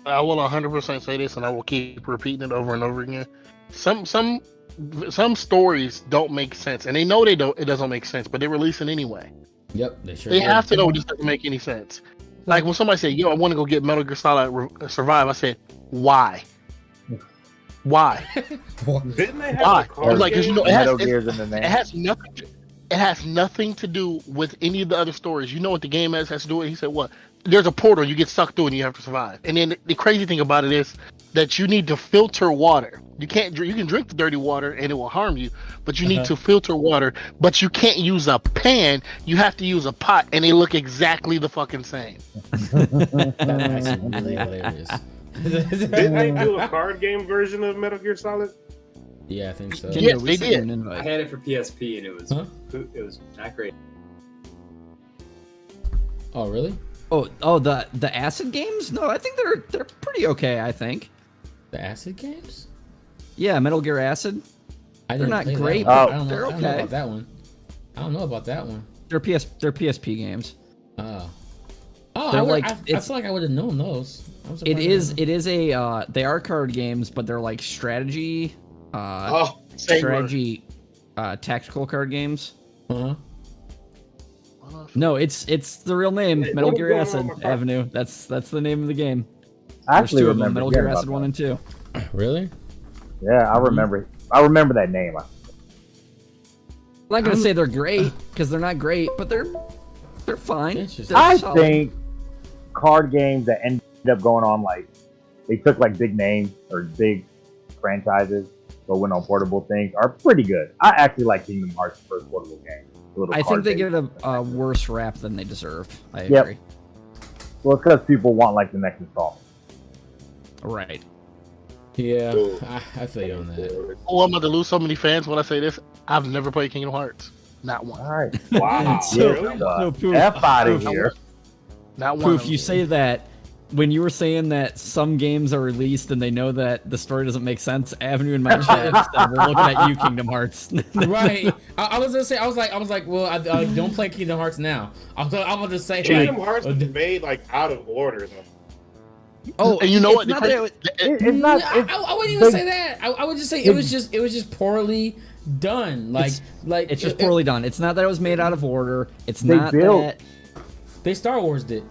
I will 100% say this, and I will keep repeating it over and over again. Some stories don't make sense, and they know they don't. It doesn't make sense, but they release it anyway. Yep, they sure. They have to know this doesn't make any sense. Like when somebody said, "Yo, I want to go get Metal Gear Solid Survive," I said, "Why? Why? Didn't they have Why?" a card Because game? it has nothing. It has nothing to do with any of the other stories. You know what the game has to do with it? He said, what? There's a portal, you get sucked through and you have to survive. And then the crazy thing about it is that you need to filter water. You can drink the dirty water and it will harm you, but you need to filter water, but you can't use a pan, you have to use a pot, and they look exactly the fucking same. That's really hilarious. Didn't they do a card game version of Metal Gear Solid? Yeah, I think so. Yes, they did. I had it for PSP and it was not great. Oh, really? Oh, the acid games? No, I think they're pretty okay. I think the acid games. Yeah, Metal Gear Acid. They're not great. But they're okay. I don't know about that one. I don't know about that one. They're PSP games. Oh, Oh, They're I feel like I would have known those. It is a they are card games, but they're like strategy tactical card games. Uh-huh. No, it's the real name, Metal Gear Acid Avenue. That's the name of the game. I There's actually two of them, remember Metal Gear hearing Acid about 1 and 2. Really? Yeah, I remember. I remember that name. I'm not gonna say they're great because they're not great, but they're fine. They're I solid. think card games that ended up going on, like they took like big names or big franchises but went on portable things, are pretty good. I actually like Kingdom Hearts' first portable game. I think they get a worse rap than they deserve. I Yep. agree. Well, it's because people want like the next installment. Right. Yeah, I feel you on that. Oh, I'm about to lose so many fans when I say this. I've never played Kingdom Hearts. Not one. All right. Wow. No, Poof. F out of here. Not one. Poof, you say that when you were saying that some games are released and they know that the story doesn't make sense. Avenue in my chat said, we're looking at you, Kingdom Hearts. Right. I was gonna say. I was like, well, I don't play Kingdom Hearts now. I was just say Kingdom like, Hearts is made like out of order though. Oh, and you know what? Not that It's not. I wouldn't even say that. I would just say it was just poorly done. it's just poorly done. It's not that it was made out of order. It's They not built- that they Star Wars did.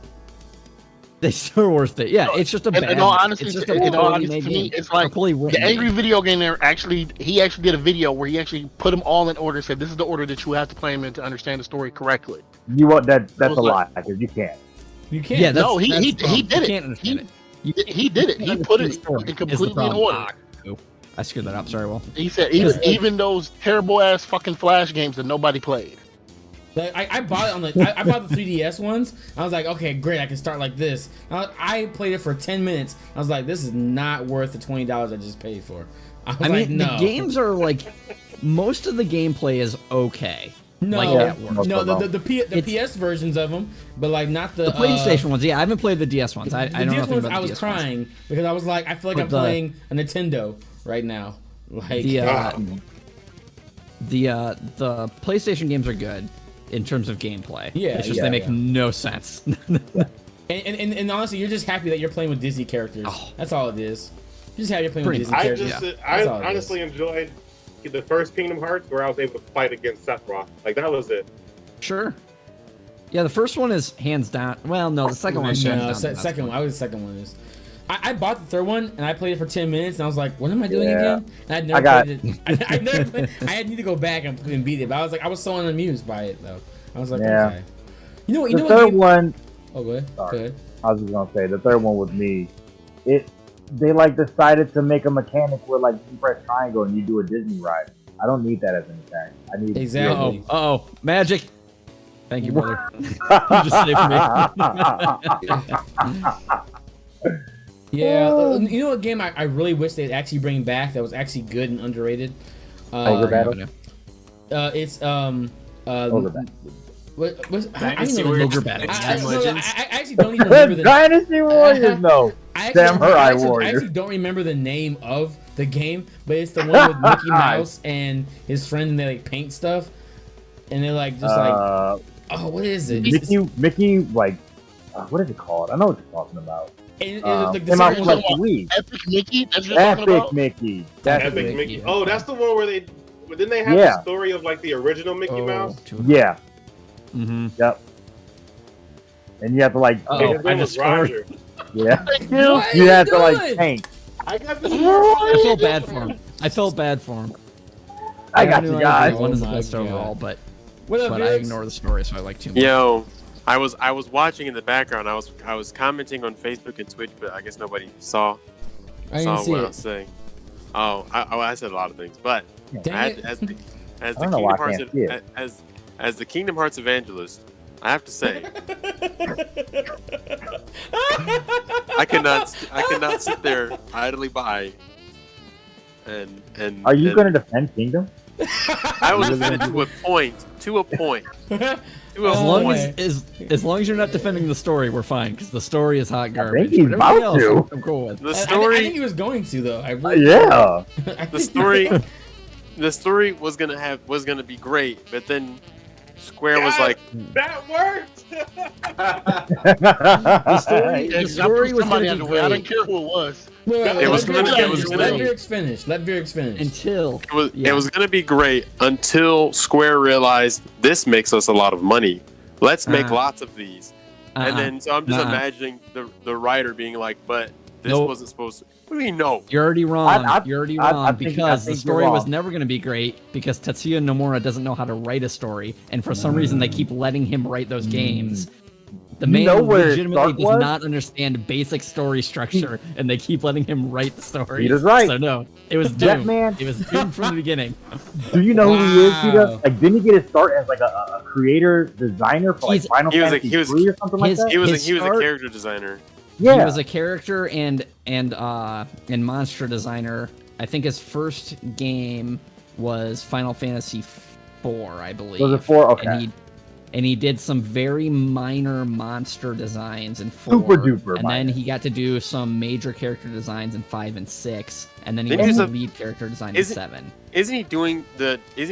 they Star Wars it. Yeah, it's just a bad. In all honesty, it's just in a all poorly honesty, made to me, game. it's like A poorly the written Angry game. Video Game there he actually did a video where he actually put them all in order, said this is the order that you have to play them in to understand the story correctly. You want that? That's a It was lie because you can't. You can't. Yeah, No, he that's did the problem. it. You can't understand it. He did it. He put it completely in order. I screwed that up. Sorry, Will. He said even those terrible ass fucking Flash games that nobody played. Like, I bought it on the I bought the 3DS ones. I was like, okay, great, I can start like this. I played it for 10 minutes. I was like, this is not worth the $20 I just paid for. I mean, the games are like most of the gameplay is okay. No, like, Yeah. at work. no, the PS versions of them, but like not the, The PlayStation ones, yeah, I haven't played the DS ones. I the don't know DS nothing ones. about I the was DS ones. crying because I was like, I feel like But I'm playing a Nintendo right now. Like the PlayStation games are good in terms of gameplay. Yeah, it's just yeah, they make yeah. no sense. and honestly, you're just happy that you're playing with Disney characters. Oh. That's all it is. You're just happy you're playing with Pretty Disney I characters. just That's I all it honestly is. enjoyed the first Kingdom Hearts where I was able to fight against Sephiroth. Like that was it. Sure. Yeah, the first one is hands down. Well, no, the second one is hands No, down. second one. I was the second one is. I bought the third one and I played it for 10 minutes and I was like, what am I doing Yeah. again? And I'd never played it. I never played, I need to go back and beat it, but I was so unamused by it though. I was like, Yeah. okay. You know The what third game- one. Oh, go ahead. Sorry. Go ahead. I was just gonna say the third one with me. They like decided to make a mechanic where like you press triangle and you do a Disney ride. I don't need that as an attack. I need Exactly. Oh, magic. Thank you, brother. You just saved me. Yeah, you know what game I really wish they'd actually bring back that was actually good and underrated? Ogre Battle? It's Ogre Battle. Dynasty I Warriors. Ogre Battle. I actually don't even remember the Dynasty Warriors, no. Samurai I Warriors. actually don't remember the name of the game, but it's the one with Mickey Mouse and his friend, and they like paint stuff, and they're like just like, oh, what is it? Mickey, like, what is it called? I know what you're talking about. Like the Came out second for, one- like, Wii. Epic Mickey. That's what you're talking Epic about. Mickey. That's Epic it. Mickey. Oh, that's the one where they. But didn't they have Yeah. the story of like the original Mickey Mouse? Yeah. Mm-hmm. Yep. And you have to like, Oh, His I name was just scored. Roger. yeah. What You are have to doing? like paint. I got this. I felt bad for him. I felt bad for him. I got knew you guys. One is the Oh best my God. overall, but What up, I Vix? ignore the story, so I like too much. Yo, I was watching in the background. I was commenting on Facebook and Twitch, but I guess nobody saw I didn't see what I it. was saying. Oh, I said a lot of things, but Dang I it. had, as the I don't know Kingdom why I Hearts can't see it. as the Kingdom Hearts evangelist, I have to say I cannot sit there idly by and Are you and going to defend Kingdom? I was defending to a point. As Oh, long okay. as long as you're not defending the story, we're fine because the story is hot garbage. he's But everything about else, to. I'm cool with. The I story think he was going to though. I really, Yeah. I the think- story the story was gonna be great, but then Square was like, That worked. The story was going to be great. I don't care who it was. It was gonna be Let Vyrix finish. Let Vyrix finish. Until it was gonna be great until Square realized this makes us a lot of money. Let's make lots of these. And then so I'm just imagining the writer being like, but this wasn't supposed to. What do you mean no? You're already wrong. You're already wrong because the story was never going to be great because Tetsuya Nomura doesn't know how to write a story, and for some reason they keep letting him write those games. The man legitimately does not understand basic story structure, and they keep letting him write the story. Peter's right. So no, it was doomed. It was doomed from the beginning. Do you know who he is, Peter? Like, didn't he get his start as like a creator designer for like Final Fantasy 3 or something like that? He was a character designer. Yeah. He was a character and monster designer. I think his first game was Final Fantasy 4, I believe. Was it 4? Okay. And he did some very minor monster designs in 4. Super duper. And then he got to do some major character designs in 5 and 6. And then he was the lead character design in 7. Isn't he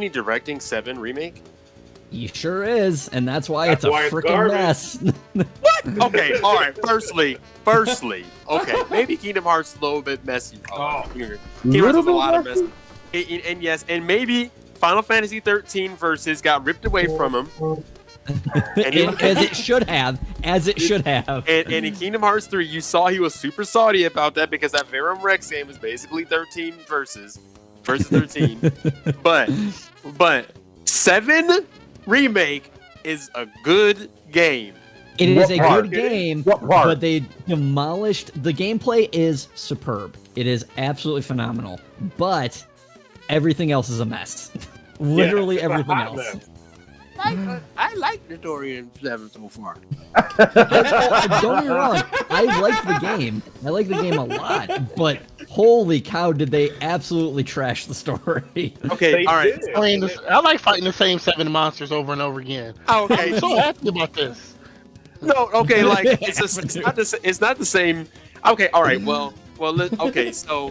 directing 7 remake? He sure is, and that's why it's a freaking mess. What? Okay, all right. Firstly, okay, maybe Kingdom Hearts is a little bit messy. Kingdom Hearts is a lot of messy. And yes, and maybe Final Fantasy 13 Versus got ripped away from him. As it should have. And in Kingdom Hearts 3, you saw he was super salty about that because that Verum Rex game is basically 13 versus 13. But 7 Remake is a good game. It is a good game, but they demolished. The gameplay is superb. It is absolutely phenomenal, but everything else is a mess. Literally everything else. I like the story in 7 so far. Don't get me wrong. I like the game. I like the game a lot, but holy cow, did they absolutely trash the story. Okay, all right. I like fighting the same 7 monsters over and over again. Okay, I'm so happy about this. No, okay, like it's not the same. Okay, all right. Well, okay. So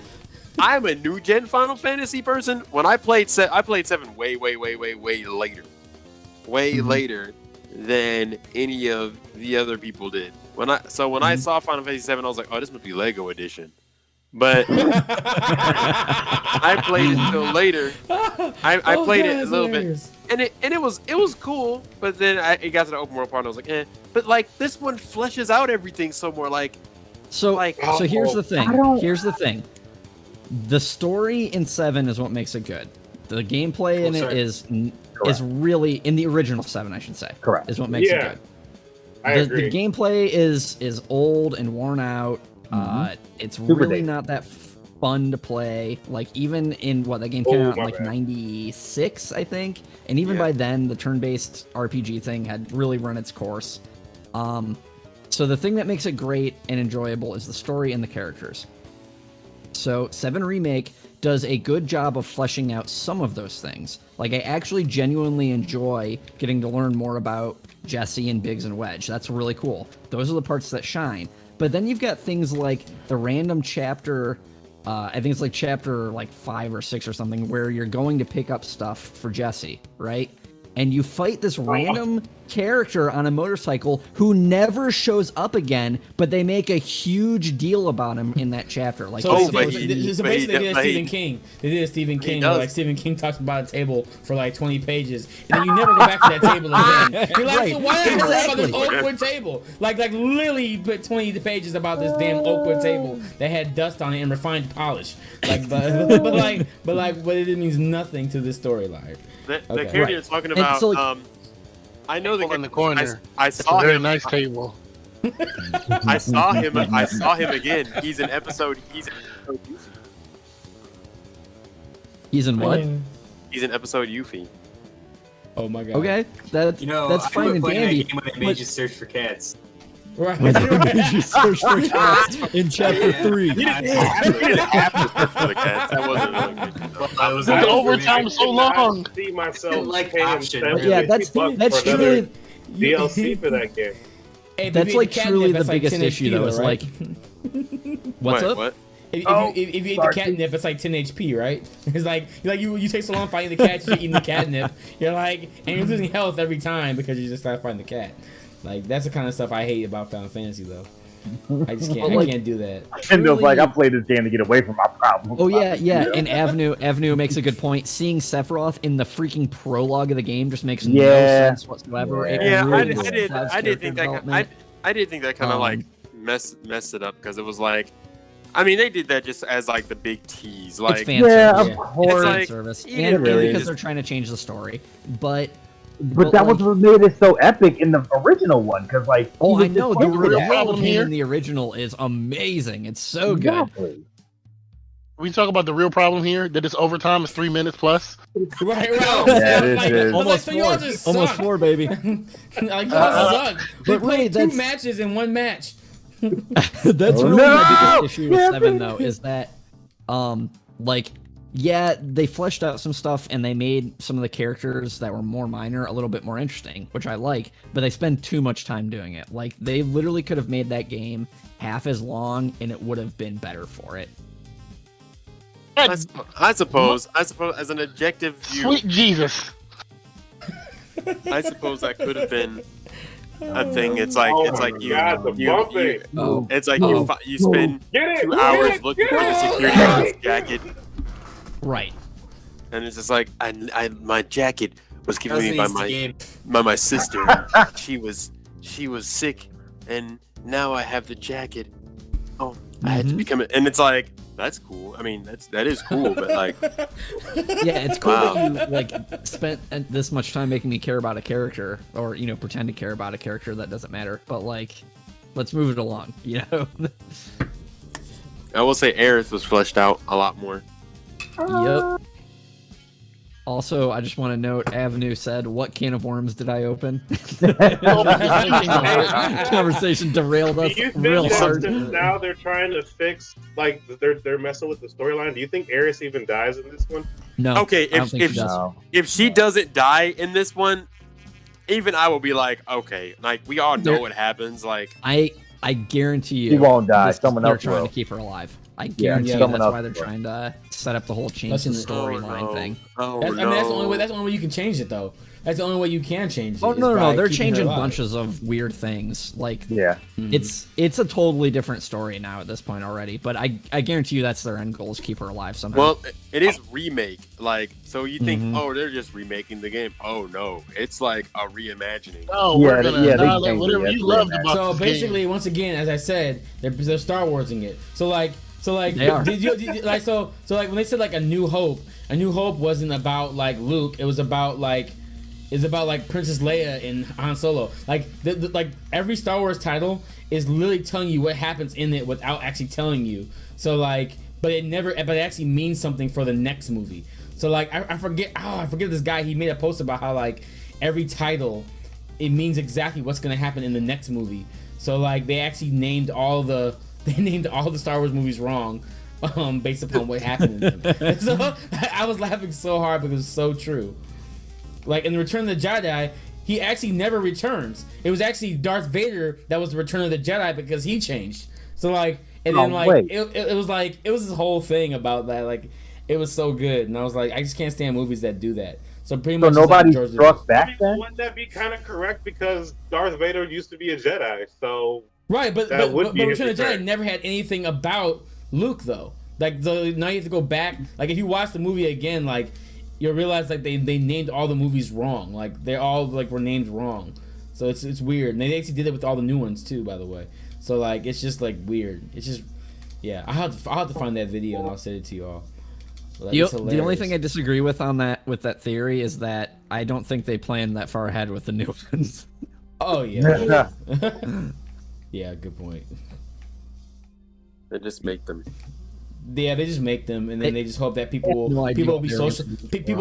I'm a new gen Final Fantasy person. When I played 7 way later. Later than any of the other people did. When I saw Final Fantasy 7, I was like, oh, this must be Lego edition. But I played it until later. I played it a little bit, and it was cool. But then it got to the open world part, and I was like, eh. But like this one fleshes out everything so more like. So here's the thing. Here's the thing. The story in 7 is what makes it good. The gameplay in it is really in the original 7, I should say. Correct. Is what makes it good. I agree. The gameplay is old and worn out. It's really not that fun to play. Like even in that game came out in like 96, I think, and even by then the turn-based RPG thing had really run its course. So the thing that makes it great and enjoyable is the story and the characters. So 7 Remake does a good job of fleshing out some of those things. Like I actually genuinely enjoy getting to learn more about Jesse and Biggs and Wedge. That's really cool. Those are the parts that shine. But then you've got things like the random chapter, I think it's like chapter 5 or 6 or something, where you're going to pick up stuff for Jesse, right? And you fight this random character on a motorcycle who never shows up again, but they make a huge deal about him in that chapter. Like, basically they did a Stephen King. They did a Stephen King where like Stephen King talks about a table for like 20 pages, and then you never go back to that table again. You're like, so why did I talk about this Oakwood table? Like literally he put 20 pages about this damn Oakwood table that had dust on it and refined polish. Like, but it means nothing to this storyline. The character you're talking about, I know the in the corner. I saw him. Very nice table. I saw him again. He's in episode. He's in what? He's in episode Yuffie. Oh my god. Okay, that's fine and dandy. That game when they made you search for cats. Right. When they made you search for cats in chapter 3. You didn't have to search for the cats. That wasn't really good. The overtime so long. See myself that's truly DLC for that game. That's like truly the biggest issue, though. Is like, what's up? What? if you eat the catnip, it's like 10 HP, right? It's like you take so long fighting the cat, you're eating the catnip. You're like, and you're losing health every time because you just start fighting the cat. Like that's the kind of stuff I hate about Final Fantasy, though. I just can't. I can't do that. And like I played this game to get away from my problem. Oh yeah. And Avenue makes a good point. Seeing Sephiroth in the freaking prologue of the game just makes no sense whatsoever. I did think that kind of like messed it up because it was like, I mean, they did that just as like the big tease, like it's fan service. Of course. It's service, and because they're trying to change the story, but that was what made it so epic in the original one, because like I know the reveal of him in the original is amazing. It's so good. We talk about the real problem here that this overtime is 3 minutes plus. Right. Almost four, baby. Like y'all suck. They played 2 matches in 1 match. That's really my biggest issue with 7 though, is that like they fleshed out some stuff and they made some of the characters that were more minor a little bit more interesting, which I like, but they spend too much time doing it. Like they literally could have made that game half as long and it would have been better for it. I suppose as an objective view, sweet Jesus, I suppose that could have been a thing. It's like you spend 2 hours looking for the security guard's jacket, right? And it's just like my jacket was given me by my sister. she was sick, and now I have the jacket. Oh, I had to become it, and it's like. That's cool. I mean, that is cool, but like, yeah, it's cool that you like spent this much time making me care about a character, or pretend to care about a character that doesn't matter. But like, let's move it along. I will say, Aerith was fleshed out a lot more. Yep. Also, I just want to note, Avenue said, "What can of worms did I open?" Conversation derailed us real hard. Now they're trying to fix, like, they're messing with the storyline. Do you think Aerith even dies in this one? No. Okay, if she doesn't die in this one, even I will be like, okay, like we all know what happens. Like, I guarantee you, she won't die. Someone else they're trying will. to keep her alive. I guarantee you that's why they're trying to set up the whole change the storyline thing. I mean, that's the only way. That's the only way you can change it, though. That's the only way you can change it. Oh no! They're changing bunches of weird things. Like, it's a totally different story now at this point already. But I guarantee you that's their end goal is keep her alive somehow. Well, it is remake. Like, so you think, they're just remaking the game? Oh no, it's like a reimagining. Oh, we're gonna whatever you loved about. So basically, once again, as I said, they're Star Warsing it. So like, did you like so like when they said like A New Hope wasn't about like Luke. It was about like Princess Leia and Han Solo. Like like every Star Wars title is literally telling you what happens in it without actually telling you. So like, but it actually means something for the next movie. So like I forget this guy. He made a post about how like every title it means exactly what's gonna happen in the next movie. So like they actually named all the Star Wars movies wrong, based upon what happened in them. So I was laughing so hard because it's so true. Like in Return of the Jedi, he actually never returns. It was actually Darth Vader that was the Return of the Jedi because he changed. So like, and then like it was this whole thing about that. Like it was so good, and I was like, I just can't stand movies that do that. So pretty much, nobody struck back then. Wouldn't that be kind of correct because Darth Vader used to be a Jedi? So. Right, but Return of the Jedi never had anything about Luke though. Like now you have to go back. Like if you watch the movie again, like you'll realize like they named all the movies wrong. Like they all like were named wrong. So it's weird. And they actually did it with all the new ones too, by the way. So like it's just like weird. It's just I'll have to find that video and I'll send it to you all. Like, the only thing I disagree with that theory is that I don't think they planned that far ahead with the new ones. Oh yeah. Yeah, good point. They just make them. Yeah, they just make them, and then they just hope that people will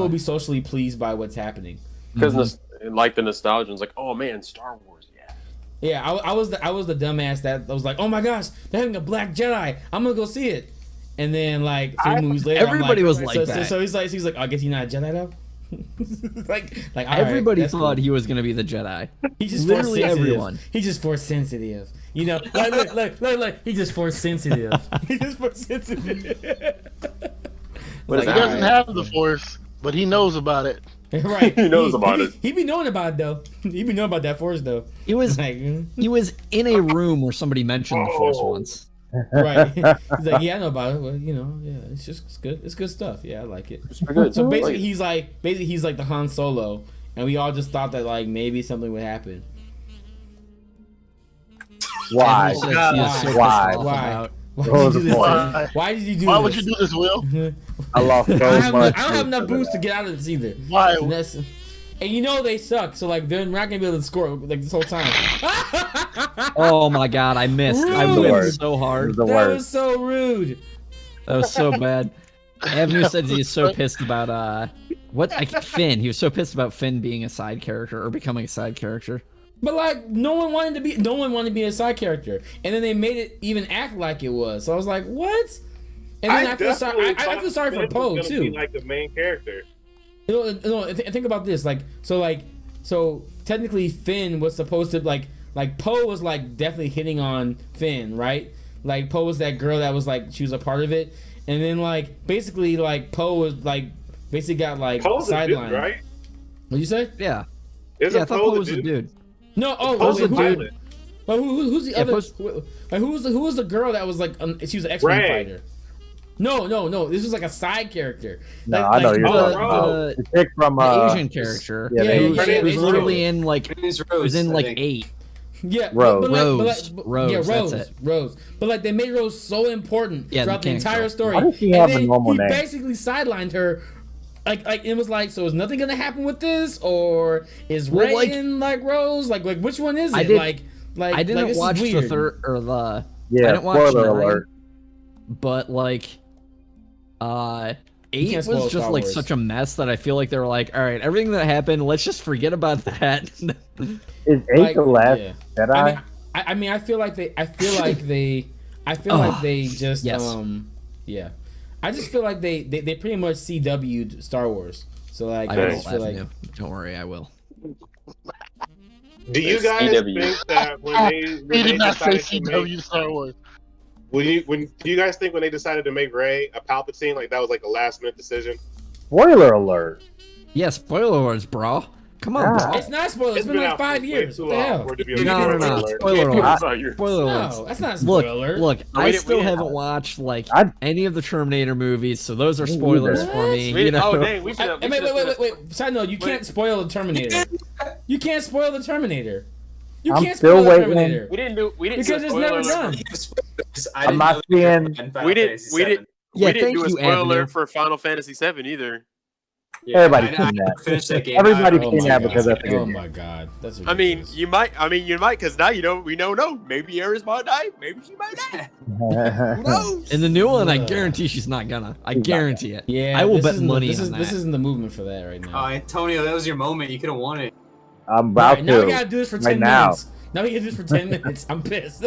be socially pleased by what's happening. Because like the nostalgia, it's like, oh man, Star Wars, yeah. Yeah, I was the dumbass that was like, oh my gosh, they're having a Black Jedi. I'm gonna go see it. And then like 3 movies later, everybody was like that. So he's like, I guess you're not a Jedi though. like Everybody right, thought cool. he was gonna be the Jedi. He's just literally force sensitive. everyone. He's just force sensitive. You know, like he just force sensitive. He just force sensitive. But he doesn't have the force, but he knows about it. Right. He knows about it. He be knowing about it though. He be knowing about that force though. He was like, he was in a room where somebody mentioned the force once. Right. He's like, yeah, I know about it. Well, you know, yeah, it's good. It's good stuff. Yeah, I like it. It's pretty good. So basically, he's like the Han Solo, and we all just thought that like maybe something would happen. Why? Why? What was the point? Why did you do this? Why would you do this, Will? I lost so much. I don't have enough boost to get out of this either. Why? And you know they suck, so like they're not gonna be able to score like this whole time. Oh my god, I missed. Rude. I whipped so hard. The That worst. was so rude. That was so bad. Avenue said he's so pissed about Finn. He was so pissed about Finn being a side character or becoming a side character. But like no one wanted to be a side character, and then they made it even act like it was. So I was like, what? And then I feel sorry. I feel sorry for Poe too. Be like the main character. Think about this. So technically Finn was supposed to like Poe was like definitely hitting on Finn, right? Like Poe was that girl that was like she was a part of it, and then like basically like Poe was like basically got like sidelined, right? What'd you say? Yeah. Isn't I thought Poe was the dude. No, Poe's the dude. But who's the Yeah, other? Who was the girl that was like she was an X-Men fighter? No. This was like a side character. No, like, I know like, you're talking about. The chick from the Asian character. Yeah, Yeah, who was Asian literally girl. in like was in like 8. Yeah, Rose. Rose. Yeah, That's Rose. it. Rose. But like they made Rose so important Yeah, throughout the mechanic entire girl. story. Why does she And have a then normal he name? basically sidelined her. Like it was like, so is nothing gonna happen with this, or is Well, Ray like- in like Rose? Like which one is it? I did- like I didn't this is watch the weird. third or the. Yeah, I didn't watch spoiler 9, alert. But like, 8 can't spoil was just Star like Wars. such a mess that I feel like they were like, all right, everything that happened, let's just forget about that. Is 8 Like, the last yeah. Jedi? I mean, I feel like they just yes. yeah. I just feel like they pretty much CW'd Star Wars. So like I I will, just feel like Avenue. Don't worry, I will. Do you guys CW. think that when He they did not say decided to make, CW Star Wars. do you guys think when they decided to make Rey a Palpatine, like that was like a last minute decision? Spoiler alert. Yeah, spoiler alerts, bro. Come on, Yeah. bro. it's not spoiled. It's been like out 5 for years. way What too the long hell? for it to be a No, no, no. alert. Spoiler Can't be alert. 5 years. Spoiler No, alerts. that's not a Look, spoiler alert. look. I didn't- still we didn't- haven't watched like I- any of the Terminator movies, so those are Me spoilers either. for me. We- You know? Oh dang, we should have. Wait. Side note, you can't spoil the Terminator. You can't spoil the Terminator. You I'm can't still spoil the waiting. Terminator. We didn't do Because a it's spoiler never alert. done. I'm not seeing. We didn't Yeah, we didn't thank do a you, spoiler Avenue. alert for Final Fantasy VII either. Everybody I seen that. finished that game. Everybody Oh seen my that God. because that's a good Oh game. my god, that's I mean, ridiculous. you might, because now we don't know. Maybe Ares might die. Maybe she might die. Who knows? In the new one, I Ugh. guarantee she's not gonna. I guarantee it. Yeah, I will this bet isn't the- money this on is, that. This isn't the movement for that right Oh, now. Antonio, that was your moment. You could have won it. I'm about Alright, now we to. gotta do this for Right 10 now. minutes. Now we gotta do this for 10 minutes. I'm pissed.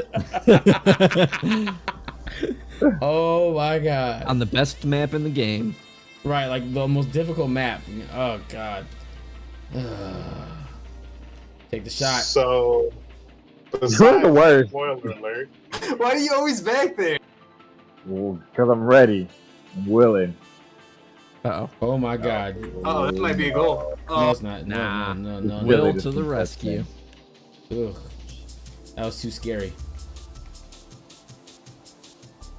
Oh my god. On the best map in the game. Right, like the most difficult map. Oh god. Take the shot. So, You're the worst. spoiler alert. Why are you always back there? Because I'm ready. I'm willing. Uh-oh. Oh my god. Oh, that might be a goal. No, Oh, it's not. Nah. No. Really Will just to the confess rescue. Ugh. That was too scary.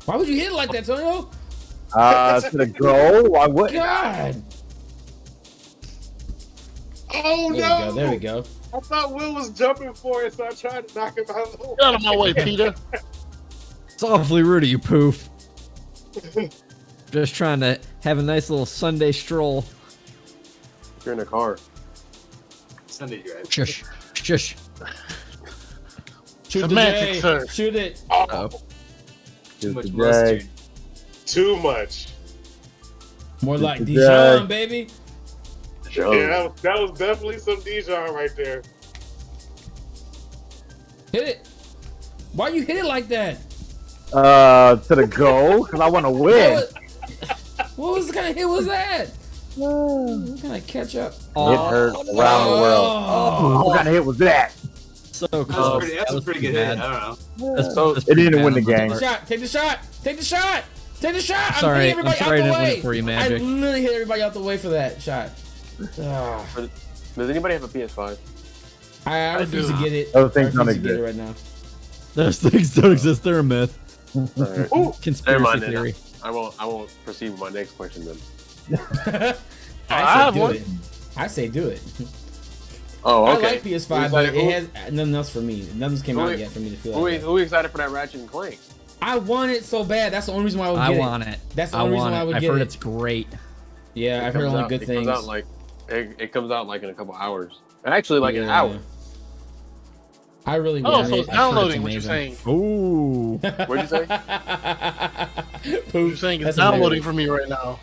Why would you hit it like that, Tonyo? To the goal? Why would? God. Oh There no! we go. There we go. I thought Will was jumping for it, so I tried to knock him out. Get out of my way, Peter. It's awfully rude of you, Poof. Just trying to have a nice little Sunday stroll. You're in a car. Sunday drive. Shush. Shush. Shoot the Semantics, J. sir. Shoot it. Oh. Too much Today. mustard. Too much. More like the Dijon, J. baby. Yeah, that was definitely some Dijon right there. Hit it. Why you hit it like that? To the goal? Because I want to win. What was the kind of hit was that? We're gonna catch up. It hurt around the world. Oh. What kind of hit was that? So That was, close. that's a pretty good hit. I don't know. So It didn't win the game. Take the shot! Take the shot! Take the shot! Sorry, I'm I'm hitting everybody sorry I out the didn't win way. it for you, I Magic. literally hit everybody out the way for that shot. Ah. Does anybody have a PS5? I refuse to get it. Those things I refuse don't to get it exist. right now. Those things don't exist. They're a myth. Alright. Ooh, conspiracy Never mind then. theory. I won't proceed with my next question then. I say do it. I say do it. Oh, okay. I like PS5, but it has nothing else for me. Nothing's came out yet for me to feel like that. Who excited for that Ratchet and Clank? I want it so bad. That's the only reason why I would get it. I want it. That's the I only reason want why I it. would I've get heard it. it's great. Yeah, I've heard only good things. It comes out like in a couple hours. Actually, like an hour. I really Oh, want so it. it's downloading what you're saying. Ooh. What'd you say? You're saying it's That's downloading hilarious. for me right now.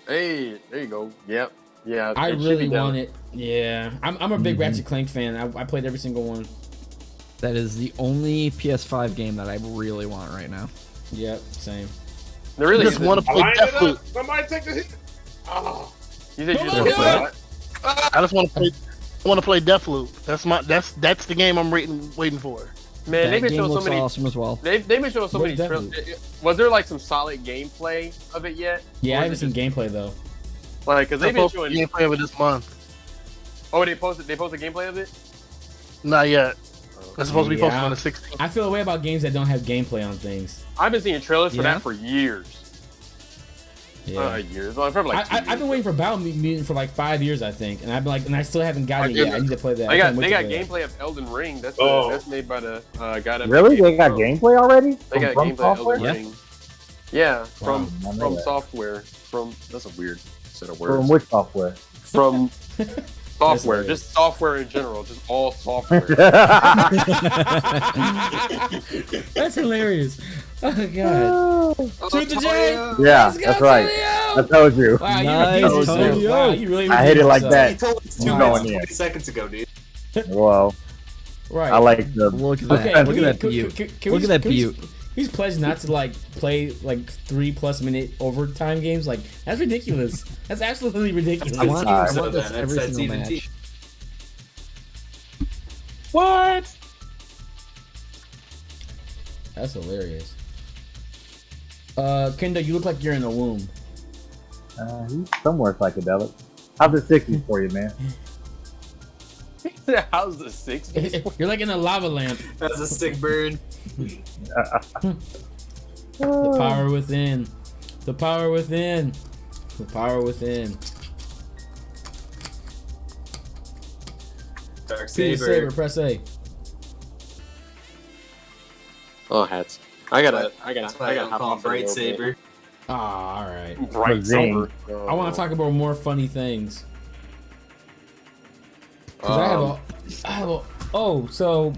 Hey, there you go. Yep. Yeah. I it should really be down. want it. Yeah, I'm a big Ratchet Clank fan. I played every single one. That is the only PS5 game that I really want right now. Yep, same. There really just want to play Line it Deathloop. up. Somebody take the hit. Oh. You said you Come just on, want to do play it. what? I just want to play. I want to play Deathloop. That's the game I'm waiting for. Man, That they've been game showing so looks many. awesome as well. They've been showing so Where's many. Was there like some solid gameplay of it yet? Yeah, Or I is haven't it seen just- gameplay though. Like, cause they've been Supposed to showing. gameplay of it this month. Oh, they posted gameplay of it. Not yet. It's supposed to be posted Yeah. on the 16th. I feel a way about games that don't have gameplay on things. I've been seeing trailers for Yeah? that for years. Yeah. Years. Well, probably like. I've been waiting for Battle Mutant for like 5 years, I think, and I've been like, and I still haven't gotten it yet. I need to play that. They I got can't wait to play that. gameplay of Elden Ring. That's Oh. that's made by the guy that. Really? made They got Game gameplay already? They got From gameplay of software? Elden Ring. Yeah, from Wow, I know that. software. From that's a weird set of words. From which software? From software, hilarious. just software in general, just all software. That's hilarious. Oh god. Shoot the J. Yeah, Let's go, that's right. Tulio! I told you. Wow, you Nice, redeemed yourself. Tulio. Wow, you really I hit it redeemed like yourself. He told us 2 You minutes going and in. 20 seconds ago, dude. Well, Right. I like the. Look at Okay, that. Look can at that we- butte. can Look we- at that can we- butte. He's pledged not to like play like 3+ minute overtime games. Like that's ridiculous. That's absolutely ridiculous. I want, Alright. I want this That's- every that's single even match. deep. What? That's hilarious. Kendo, you look like you're in a womb. He's somewhere psychedelic. How's the 60s for you, man? How's the 60s? You're like in a lava lamp. That's a sick burn. The power within. The power within. The power within. Dark See the Saber. saber, press A. Oh, hats. I gotta That's why I don't hop call him off a Bright little bit. Saber. Ah, all right. Bright Zing. Saber. I want to talk about more funny things. 'Cause I have a. Oh, so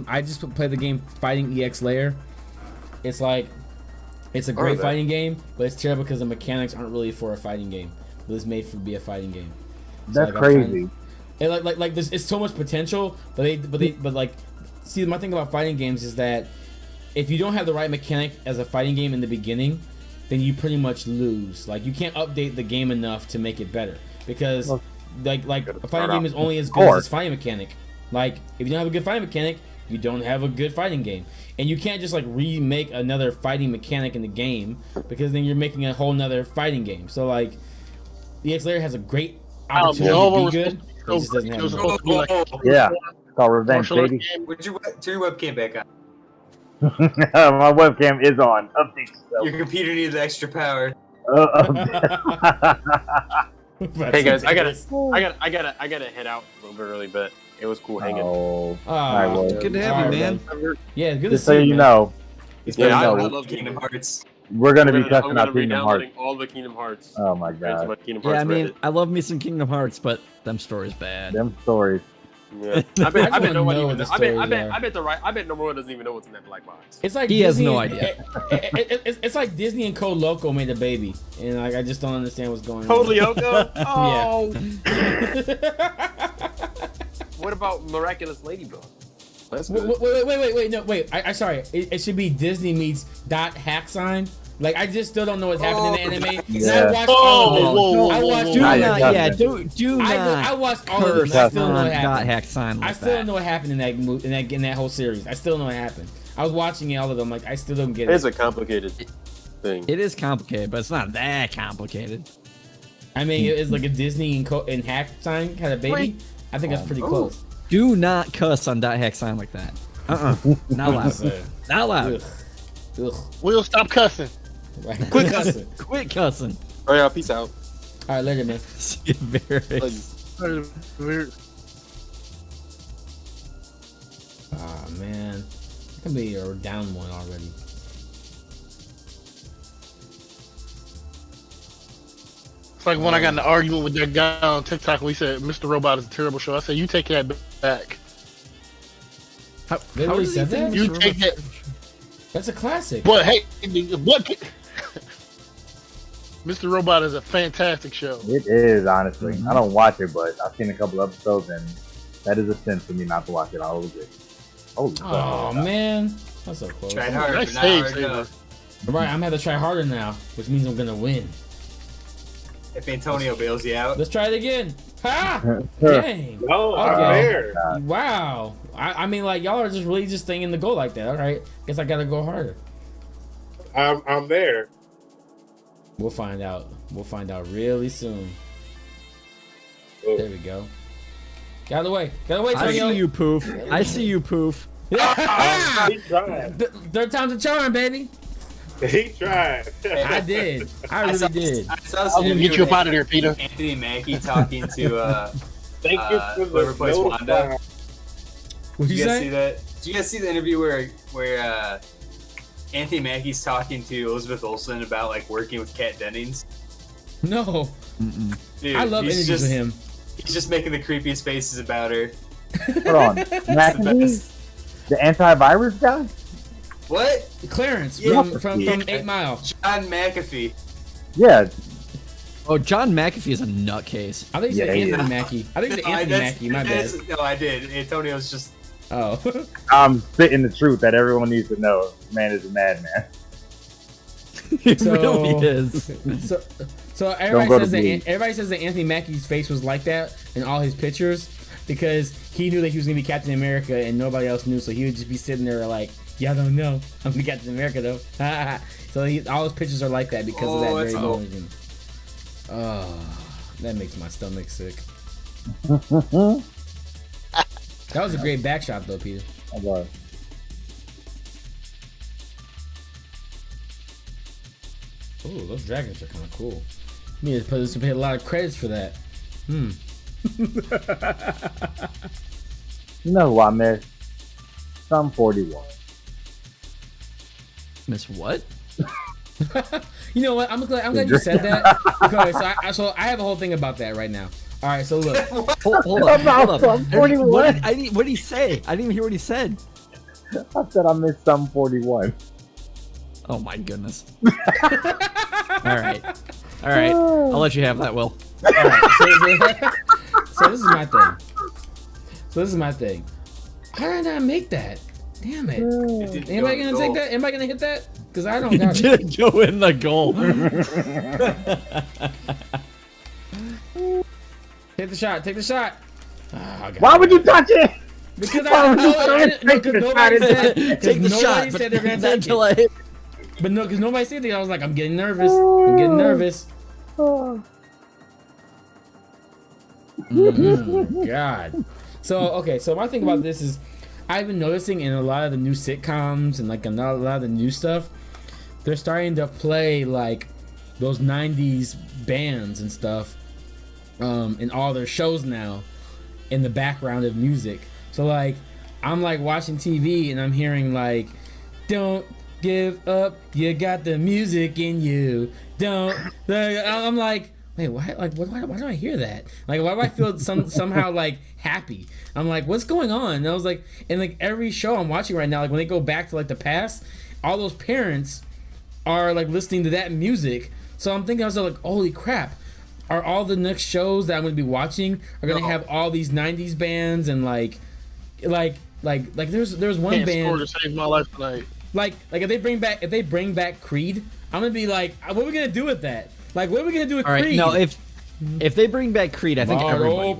I just played the game Fighting EX Layer. It's like, it's a great that. fighting game, but it's terrible because the mechanics aren't really for a fighting game. But it's made to be a fighting game. So, That's like, I'm trying- crazy. And like there's it's so much potential, but like, see, my thing about fighting games is that if you don't have the right mechanic as a fighting game in the beginning, then you pretty much lose. Like you can't update the game enough to make it better because Well, like a start fighting off game is only as of good as course. its fighting mechanic. Like if you don't have a good fighting mechanic, you don't have a good fighting game, and you can't just like remake another fighting mechanic in the game because then you're making a whole nother fighting game. So like, EX Layer has a great opportunity to be good. It just doesn't have It was enough. supposed to be like Yeah. It's called Revenge, martial arts baby. game. Would you turn your webcam back on? My webcam is on. Update yourself. Your computer needs extra power. Hey guys, I gotta head out a little bit early, but it was cool hanging. Oh. Ah, Alright, well, Good to have you, man. Yeah, good to just see so you, you man. know, He's Yeah, I I love Kingdom Hearts. we're gonna be I'm testing gonna out be Kingdom Hearts. downloading all the Kingdom Hearts. Oh my Fans god, about Kingdom Yeah, I Hearts mean, Reddit. I love me some Kingdom Hearts, but them stories bad. them stories. Yeah. I bet wanna nobody know even. what the I bet stories are. I bet Nomura doesn't even know what's in that black box. It's like He has Disney no and- idea. It's like Disney and Code Loco made a baby, and like I just don't understand what's going on. Totally Oko. Oh. Yeah. What about Miraculous Ladybug? That's Wait, good. wait, no, wait. I sorry. It should be Disney meets dot hack sign Like I just still don't know what's happening in the anime. Yeah. And I watched all of them. Whoa, I watched Do Not not, yet, yeah, Justin. do not. I watched all of them. curse I still know on what dot happened. hack sign like I still don't that. know what happened in that whole series. I still don't know what happened. I was watching all of them. Like I still don't get It's it. a complicated thing. It is complicated, but it's not that complicated. I mean, it's like a Disney and hack sign had a baby. I think that's pretty close. Do not cuss on dot hack sign like that. Not allowed. Not allowed. Ugh. Ugh. Will, stop cussing. Right. Quit cussing. Quit cussing. Oh yeah, peace out. All right, later, man. See you, Varys. Ah man, I can be down one already. It's like when I got in an argument with that guy on TikTok. We said Mr. Robot is a terrible show. I said you take that back. How really said that? You take that. That's a classic. But hey, what? Mr. Robot is a fantastic show. It is, honestly. I don't watch it, but I've seen a couple episodes, and that is a sin for me not to watch it all of it. Holy Oh man, that's so close. Try hard, Nice but not save, hard Saber. enough. Right, I'm gonna have to try harder now, which means I'm gonna win. If Antonio bails you out. Let's try it again. Ha! Dang. No, I'm Okay. there. Wow. I mean, like y'all are just really just thinking to go like that. All right, guess I gotta go harder. I'm there. We'll find out. We'll find out really soon. Oh. There we go. Get out of the way. Get out of the way, I Tonyo. see you, Poof. I see you, Poof. He tried. Third time's a charm, baby. He tried. I did. I really did. I saw this I'm gonna interview get you with up out of there, Peter. Anthony Mackie talking to Thank you for whoever the plays notify. Wanda. What'd Did you you guys see say? that? Did you guys see the interview where Anthony Mackie's talking to Elizabeth Olsen about like working with Kat Dennings? No. Dude, I love he's interviews just, with him. He's just making the creepiest faces about her. Hold on. It's the McAfee? best. The antivirus guy? What? Clarence Yeah. from 8 Mile. John McAfee. Yeah. Oh, John McAfee is a nutcase. I think you said Yeah, Anthony Mackie. I think it's Anthony Mackie. My bad. No, I did. Antonio's just. Oh. I'm spitting the truth that everyone needs to know. This man is a madman. He So- really is. So go to bleed. everybody says that Anthony Mackie's face was like that in all his pictures because he knew that he was gonna be Captain America and nobody else knew, so he would just be sitting there like, "Y'all don't know, I'm gonna be Captain America though." So all his pictures are like that because of that Oh, very that's moment. Oh, that makes my stomach sick. That was a great back shot though, Peter. I was. Oh, those dragons are kind of cool. You need to pay a lot of credits for that. You know who I miss? Sum 41. Miss what? You know what? I'm glad you said that. Okay, so I have a whole thing about that right now. All right, so look. Hold up. Hold up. 41. What did he say? I didn't even hear what he said. I said I miss Sum 41. Oh my goodness. All right. I'll let you have that, Will. All right, so this is my thing. How did I not make that? Damn it! Anybody gonna take that? Anybody gonna hit that? Because I don't got it. Did go in the goal. Take the shot. Take the shot. Oh, I got Why it. would you touch it? Because Why I would you know throw it straight to the nobody shot? said. Take the shot. Nobody said they're gonna Not take until it. I hit. But no, because nobody said that. I was like, I'm getting nervous. I'm getting nervous. God. So okay, so my thing about this is, I've been noticing in a lot of the new sitcoms and like a lot of the new stuff, they're starting to play like those '90s bands and stuff in all their shows now, in the background of music. So like, I'm like watching TV and I'm hearing like, "Don't give up, you got the music in you. Don't." I'm like, wait, why? Like, why do I hear that? Like, why do I feel somehow like happy? I'm like, what's going on? And I was like, and like every show I'm watching right now, like when they go back to like the past, all those parents are like listening to that music. So I'm thinking, I was like, holy crap. Are all the next shows that I'm going to be watching are going to have all these '90s bands and like there's one Can't band score to save my life tonight. like if they bring back Creed, I'm gonna be like, what are we gonna do with that? Like, what are we gonna do with All right, Creed? no, if they bring back Creed, I think everybody will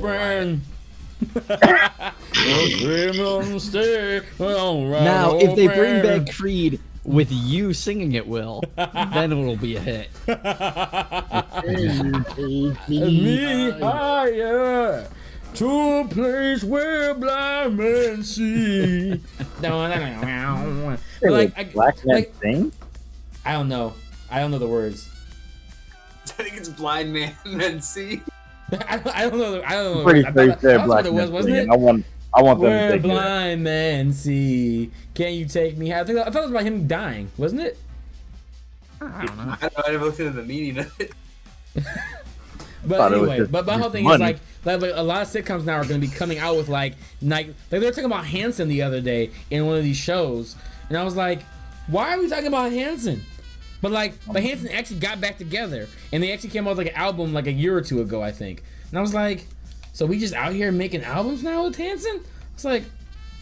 riot. Now, if they bring back Creed with you singing it, Will, then it'll be a hit. Me higher to a place where blind men see. Black man sing? I don't know. I don't know the words. I think it's Blind Man and See. I don't know. I don't know. Pretty sure he said That's black what it was, man wasn't sing. it? I want them Where to take it. blind men see. Can you take me? I thought it was about him dying, wasn't it? I don't know. I don't know. I never looked into the meaning of it. But Thought it was anyway, just- but my whole just thing money. is like a lot of sitcoms now are going to be coming out with like they were talking about Hanson the other day in one of these shows, and I was like, why are we talking about Hanson? But Hanson actually got back together, and they actually came out with like an album like a year or two ago, I think. And I was like, so we just out here making albums now with Hanson? It's like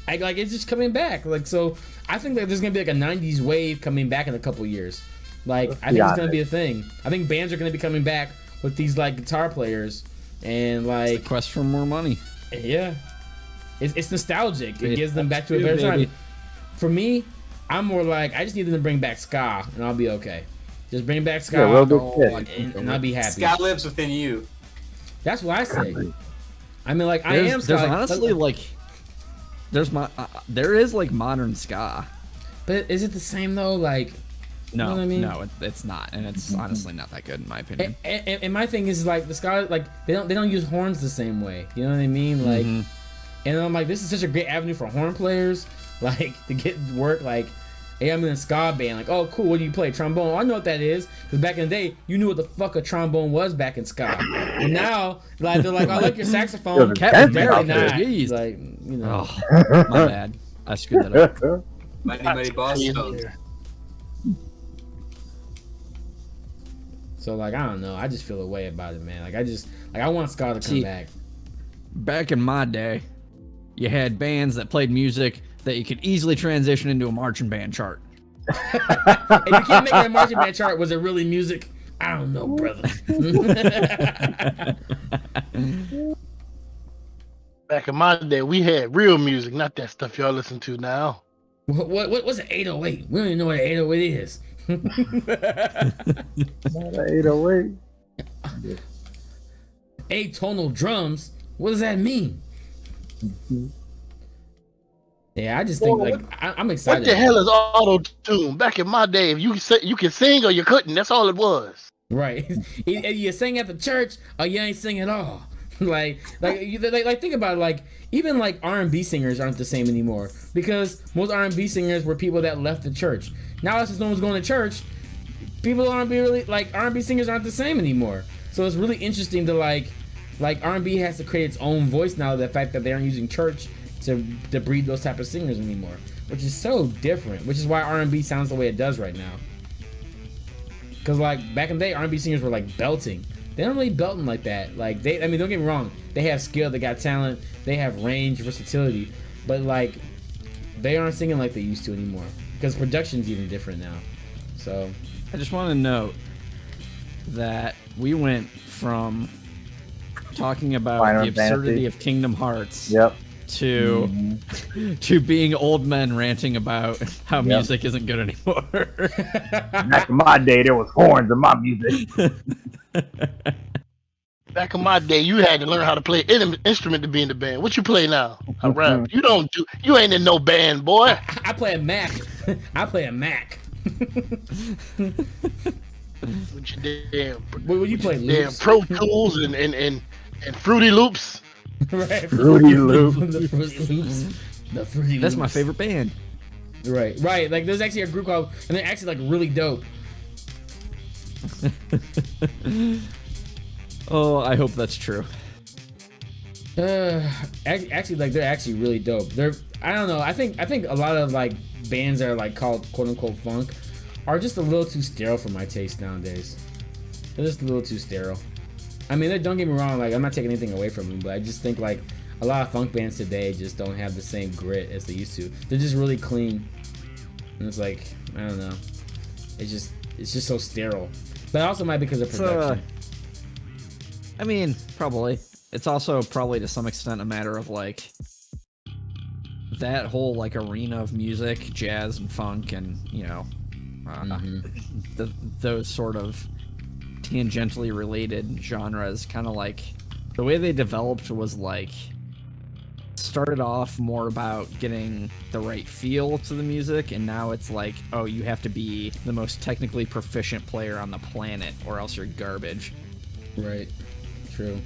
it's just coming back. Like, so I think that there's gonna be like a '90s wave coming back in a couple years. Like, I think it's gonna be a thing. I think bands are gonna be coming back with these like guitar players and like It's the quest for more money. yeah, it's nostalgic. It gives them back to a better time. For me, I'm more like I just need them to bring back ska and I'll be okay. Just bring back ska and I'll be happy. Ska lives within you. That's what I say. I mean, like, I am ska. There's honestly like there is like modern ska. But is it the same though? Like, No, you know what I mean? no, it's not, and it's honestly not that good in my opinion. And my thing is like the ska, like they don't use horns the same way. You know what I mean? Like, and then I'm like, this is such a great avenue for horn players, like to get work. Like, hey, I'm in a ska band. Like, oh, cool. What do you play? Trombone. I know what that is because back in the day, you knew what the fuck a trombone was back in ska. And now, like, they're like, I like your saxophone. Very nice. Jeez. Like, you know. Oh, my bad. I screwed that up. Mighty Boss Tones. So like I don't know, I just feel a way about it, man. Like I want ska to come back. Back in my day, you had bands that played music that you could easily transition into a marching band chart. And you can't make it a marching band chart. Was it really music? I don't know, brother. Back in my day, we had real music, not that stuff y'all listen to now. What's an 808? We don't even know what an 808 is. Not an 808. Atonal drums. What does that mean? Yeah, I just think I'm excited. What the hell is auto tune? Back in my day, if you could sing or you couldn't, that's all it was. Right. Either you sing at the church or you ain't sing at all. like think about it, like even like R&B singers aren't the same anymore because most R&B singers were people that left the church. Now since no one's going to church, people aren't really like R&B singers aren't the same anymore. So it's really interesting to like R&B has to create its own voice now. The fact that they aren't using church to breed those type of singers anymore, which is so different. Which is why R&B sounds the way it does right now. Because like back in the day, R&B singers were like belting. They don't really belting like that. Like don't get me wrong. They have skill, they got talent, they have range, versatility, but like they aren't singing like they used to anymore because production's even different now. So I just want to note that we went from talking about Final the absurdity Fantasy. of Kingdom Hearts Yep. to being old men ranting about how music isn't good anymore. Back in my day, there was horns in my music. Back in my day, you had to learn how to play any instrument to be in the band. What you play now? A rap. You ain't in no band, boy. I play a Mac. I play a Mac. With your damn, what you play? damn Pro Tools and Fruity Loops. Right. Fruity Loops. The Fruity Loops. The Fruity Loops. That's my favorite band. Right. Like there's actually a group called, and they're actually like really dope. Oh, I hope that's true. Actually, like they're actually really dope. I don't know. I think a lot of like bands that are like called quote unquote funk are just a little too sterile for my taste nowadays. They're just a little too sterile. I mean, don't get me wrong. Like I'm not taking anything away from them, but I just think like a lot of funk bands today just don't have the same grit as they used to. They're just really clean, and it's like I don't know. It's it's just so sterile. But it also might be because of production. I mean, probably. It's also probably to some extent a matter of like that whole like arena of music, jazz and funk, and you know, those sort of tangentially related genres. Kind of like the way they developed was like started off more about getting the right feel to the music, and now it's like, oh, you have to be the most technically proficient player on the planet, or else you're garbage. Right. True.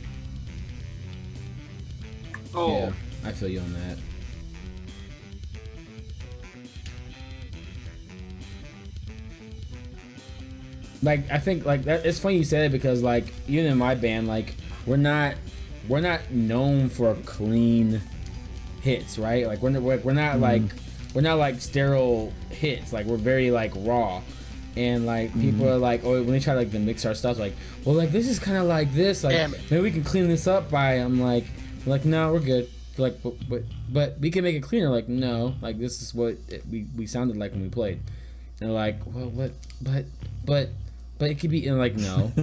Oh, yeah, I feel you on that. Like, I think like that. It's funny you said it because like even in my band, like we're not known for clean hits, right? Like we're not like sterile hits. Like we're very like raw. And like people are like, oh, when they try like to mix our stuff, like, well, like this is kind of like this, like maybe we can clean this up by. I'm like, no, we're good. Like, but we can make it cleaner. Like, no, like this is what we sounded like when we played. And they're like, well, what, but it could be. And like, no,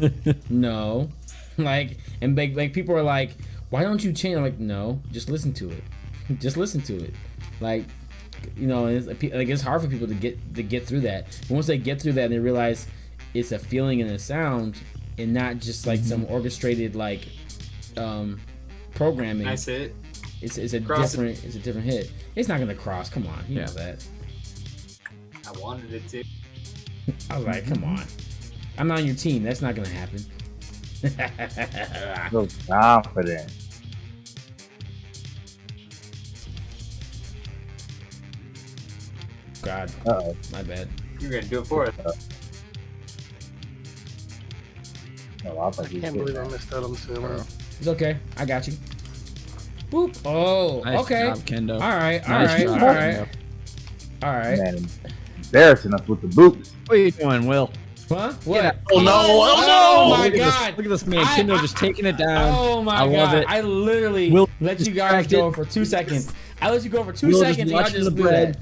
no, like, and like people are like, why don't you change? I'm like, no, just listen to it, just listen to it, like. You know, it's hard for people to get through that. And once they get through that and they realize it's a feeling and a sound, and not just like some orchestrated like programming. That's it. It's a different hit. It's not gonna cross. Come on, you know that. I wanted it to. I was like, come on. I'm not on your team. That's not gonna happen. So confident. God. My bad. You're gonna do it for us. No, I can't believe I missed out on the silver. It's okay. I got you. Boop. Oh, Nice okay. job, Kendo. All right. Nice job, All right. Man, embarrassing us with the boots. What are you doing, Will? Huh? What? Oh no! Oh my look God! Look at this man, Kendo just taking it down. Oh my I God! love it. I literally Will let you guys distracted. go for 2 seconds. I let you go for 2 Will seconds, and y'all watching just the blew bread. that.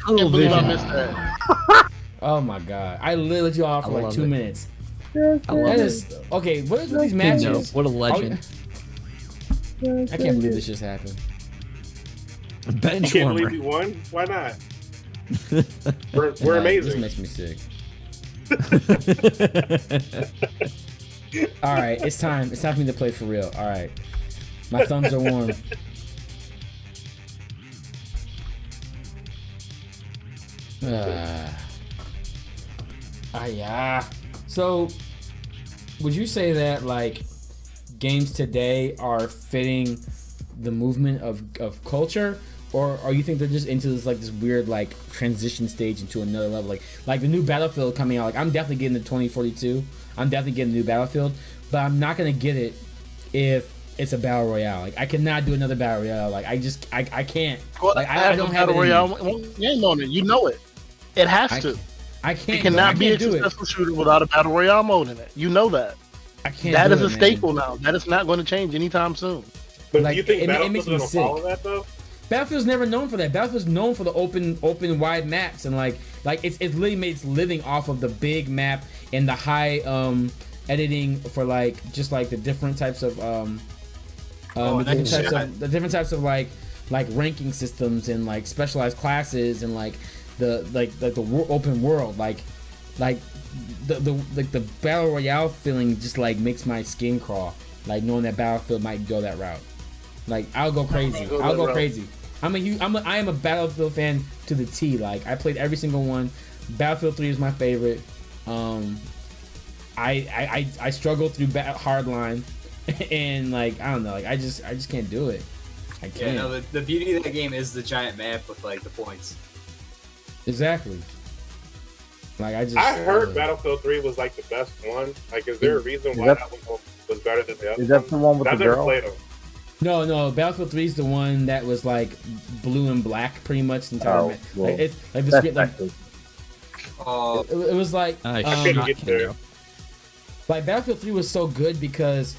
Can't believe I Television. missed that. Oh my God! I literally let you off for I like love 2 it. minutes. I love That it. is okay. What is with these Kendo, matches? what a legend. I can't believe this just happened. You Bench can't believe warmer. we won? Why not? We're Like, amazing. This makes me sick. All right, it's time. It's time for me to play for real. All right, my thumbs are warm. Yeah. So, would you say that like games today are fitting the movement of culture, or you think they're just into this weird like transition stage into another level? Like the new Battlefield coming out. Like I'm definitely getting the 2042. I'm definitely getting the new Battlefield, but I'm not gonna get it if it's a battle royale. Like I cannot do another battle royale. Like I can't. Well, like I don't have battle it in royale me. game on it. You know it. It has to. I can't. It cannot be a do it. successful shooter without a battle royale mode in it. You know that. I can't. That do is it, a man. staple now. That is not going to change anytime soon. But Like, do you think it makes Battlefield's me gonna sick. follow that though? Battlefield's never known for that. Battlefield's known for the open wide maps, and like it's literally made its living off of the big map and the high editing for like just like the different types of the different types of like ranking systems and like specialized classes and like the open world like the battle royale feeling just like makes my skin crawl, like knowing that Battlefield might go that route. Like I'll go crazy. I'll go crazy. I am a Battlefield fan to the T. Like I played every single one. Battlefield 3 is my favorite. I struggle through Hardline, and like I don't know. Like I just can't do it. I can't. Yeah, no, the beauty of that game is the giant map with like the points. Exactly. Like I heard Battlefield 3 was like the best one. Like, is there a reason why that one was better than the other? Is that the one with I've the never girl? played them. No. Battlefield 3 is the one that was like blue and black, pretty much the entire map. Well, Like it's like the that's script. Like, actually- it was like I couldn't get there. like Battlefield 3 was so good because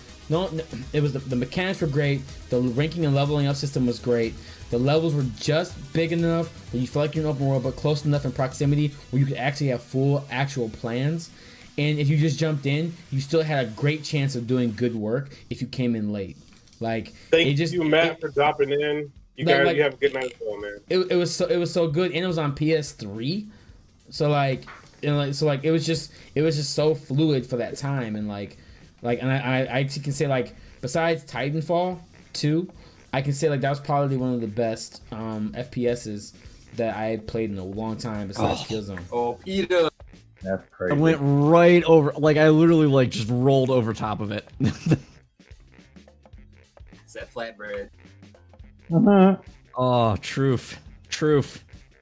it was the mechanics were great, the ranking and leveling up system was great, the levels were just big enough that you feel like you're in open world, but close enough in proximity where you could actually have full actual plans. And if you just jumped in, you still had a great chance of doing good work if you came in late. Like Thank you, Matt, for dropping in. You guys, you have a good night, man. It was so good, and it was on PS3, so it was just so fluid for that time, and and I can say like besides Titanfall 2, I can say like that was probably one of the best FPSs that I played in a long time besides Killzone. Oh, Peter. That's crazy. I went right over, like I literally like just rolled over top of it. It's that flatbread. Oh, truth.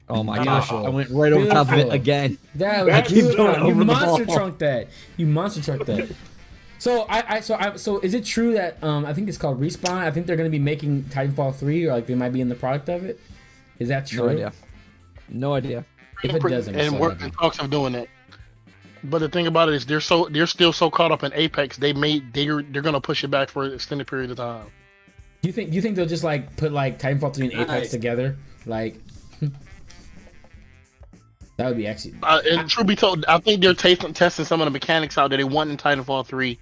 Oh my gosh, Beautiful. I went right over top of it again. That I was keep beautiful. going You over the monster ball. trunked that. You monster trunked that. So so is it true that I think it's called Respawn? I think they're gonna be making Titanfall 3, or like they might be in the product of it. Is that true? No idea. No idea. If it doesn't, and we're in talks of doing it. But the thing about it is they're still so caught up in Apex. They're gonna push it back for an extended period of time. Do you think they'll just like put like Titanfall 3 and Apex Nice. together? Like that would be actually. And truth be told, I think they're testing some of the mechanics out that they want in Titanfall 3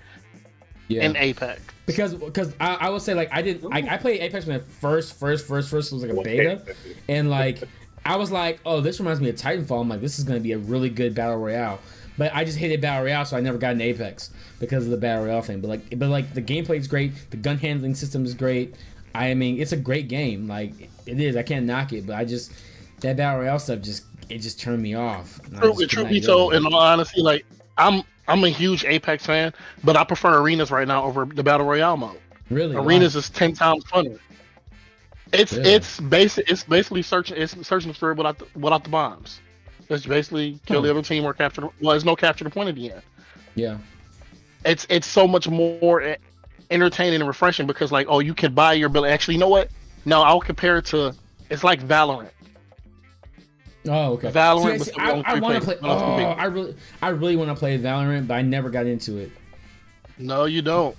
and Apex. Because I will say like I played Apex when it first was like a beta, and like I was like, oh, this reminds me of Titanfall. I'm like, this is gonna be a really good battle royale. But I just hated battle royale, so I never got into Apex because of the battle royale thing. But like the gameplay is great, the gun handling system is great. I mean, it's a great game. Like it is, I can't knock it. But that battle royale stuff just turned me off. Truth be told, in all honesty, like I'm a huge Apex fan, but I prefer arenas right now over the battle royale mode. Really, arenas is 10 times funner. It's basically searching the story without the bombs. It's basically kill the other team or capture. There's no capture the point at the end. Yeah, it's so much more entertaining and refreshing because like, oh, you can buy your ability. Actually, you know what? No, I'll compare it to. It's like Valorant. Oh, okay. Valorant. See, I want to play. Oh, I really want to play Valorant, but I never got into it. No, you don't.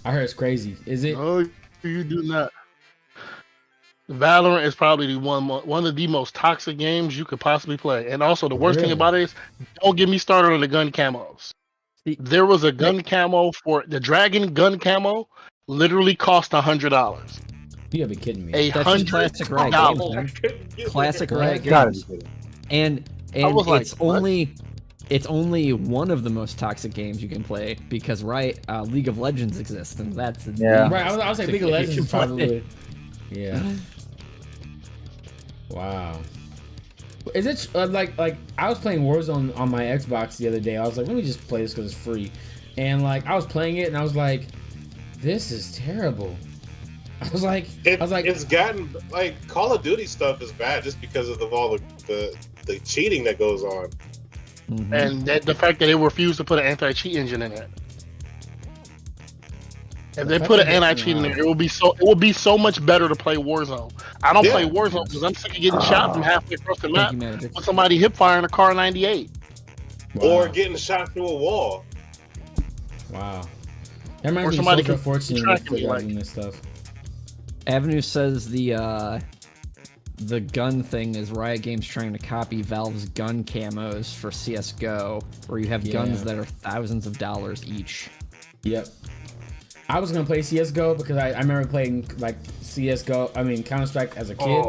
I heard it's crazy. Is it? No, you do not. Valorant is probably one of the most toxic games you could possibly play. And also, the worst thing about it is, don't get me started on the gun camos. There was a gun camo for the dragon gun camo, literally cost $100. You gotta be kidding me. That's classic Riot games, man. Classic Riot games. And it's only one of the most toxic games you can play because League of Legends exists, and that's right. I was like League of Legends is probably. Yeah. Wow. Is it like I was playing Warzone on my Xbox the other day. I was like, let me just play this because it's free, and like I was playing it and I was like, this is terrible. I was like, it's gotten like Call of Duty stuff is bad just because of all the cheating that goes on, and the fact that they refused to put an anti-cheat engine in it. If they put an anti-cheat in there, it would be so much better to play Warzone. I don't play Warzone because I'm sick of getting shot from halfway across the map with somebody hip firing a car 98. Or getting shot through a wall. Wow. That reminds me of so unfortunate with this stuff. Avenue says the gun thing is Riot Games trying to copy Valve's gun camos for CS:GO, where you have guns that are thousands of dollars each. Yep. I was gonna play CS:GO because I remember playing like CS:GO. I mean Counter-Strike as a kid,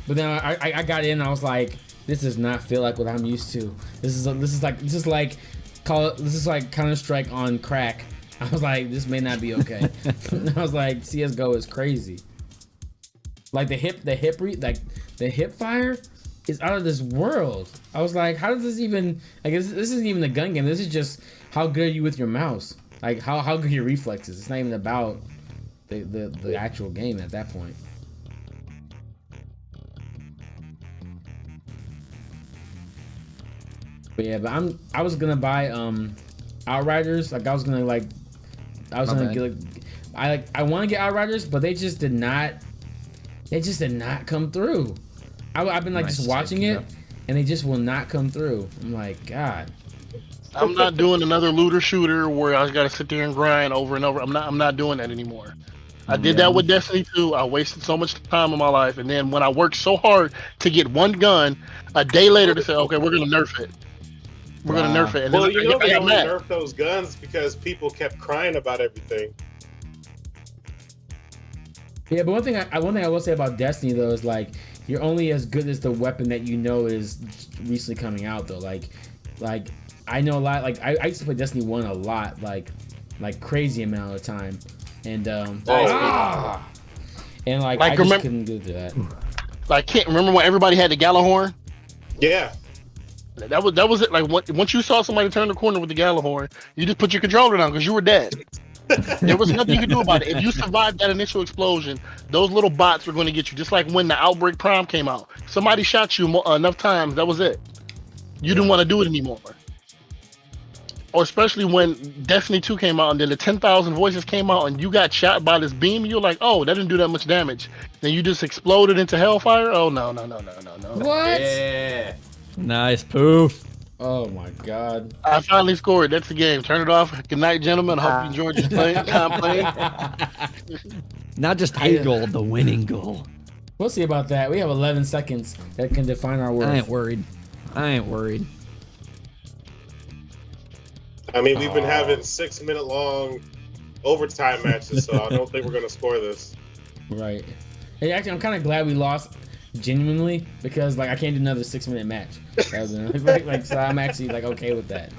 but then I got in. And I was like, this does not feel like what I'm used to. This is like Counter-Strike on crack. I was like, this may not be okay. I was like, CS:GO is crazy. Like the hip fire is out of this world. I was like, how does this even? I guess this isn't even a gun game. This is just how good are you with your mouse. Like how good are your reflexes? It's not even about the actual game at that point. But yeah, I was gonna buy Outriders. Like I was gonna get I want to get Outriders, but they just did not come through. I've been like just watching it, and they just will not come through. I'm like, God. I'm not doing another looter shooter where I gotta sit there and grind over and over. I'm not doing that anymore. I did that with Destiny 2. I wasted so much time in my life, and then when I worked so hard to get one gun, a day later they said, "Okay, we're gonna nerf it. We're gonna nerf it." And Well, then you know I they got only mad. nerfed those guns because people kept crying about everything. Yeah, but one thing I will say about Destiny though is like you're only as good as the weapon that you know is recently coming out though. Like I know a lot. Like I used to play Destiny 1 a lot, like crazy amount of time, and and like I just couldn't do that. I can't remember when everybody had the Gallahorn. Yeah. That was it. Like once you saw somebody turn the corner with the Gallahorn, you just put your controller down because you were dead. There was nothing you could do about it. If you survived that initial explosion, those little bots were going to get you. Just like when the Outbreak Prime came out, somebody shot you enough times. That was it. You didn't want to do it anymore. Or especially when Destiny 2 came out and then the 10,000 voices came out and you got shot by this beam. You're like, oh, that didn't do that much damage. Then you just exploded into hellfire. Oh no. What? Yeah. Nice poof. Oh my god. I finally scored. That's the game. Turn it off. Good night, gentlemen. I hope you enjoyed your time playing. Not just a goal, the winning goal. We'll see about that. We have 11 seconds that can define our worth. I ain't worried. I mean, we've been having 6-minute long overtime matches, so I don't think we're going to score this. Right. Hey, actually, I'm kind of glad we lost genuinely because like I can't do another 6-minute match. So I'm actually like okay with that.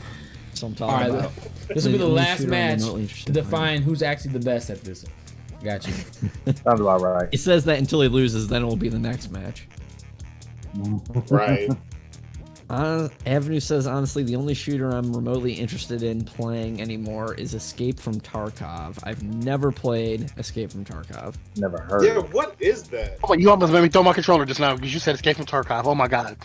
So I'm talking about. This will be the last match to define who's actually the best at this. Got you. Sounds about right. He says that until he loses, then it will be the next match. Right. Avenue says, honestly, the only shooter I'm remotely interested in playing anymore is Escape from Tarkov. I've never played Escape from Tarkov. Never heard. Yeah, what is that? Oh, you almost made me throw my controller just now because you said Escape from Tarkov. Oh my god.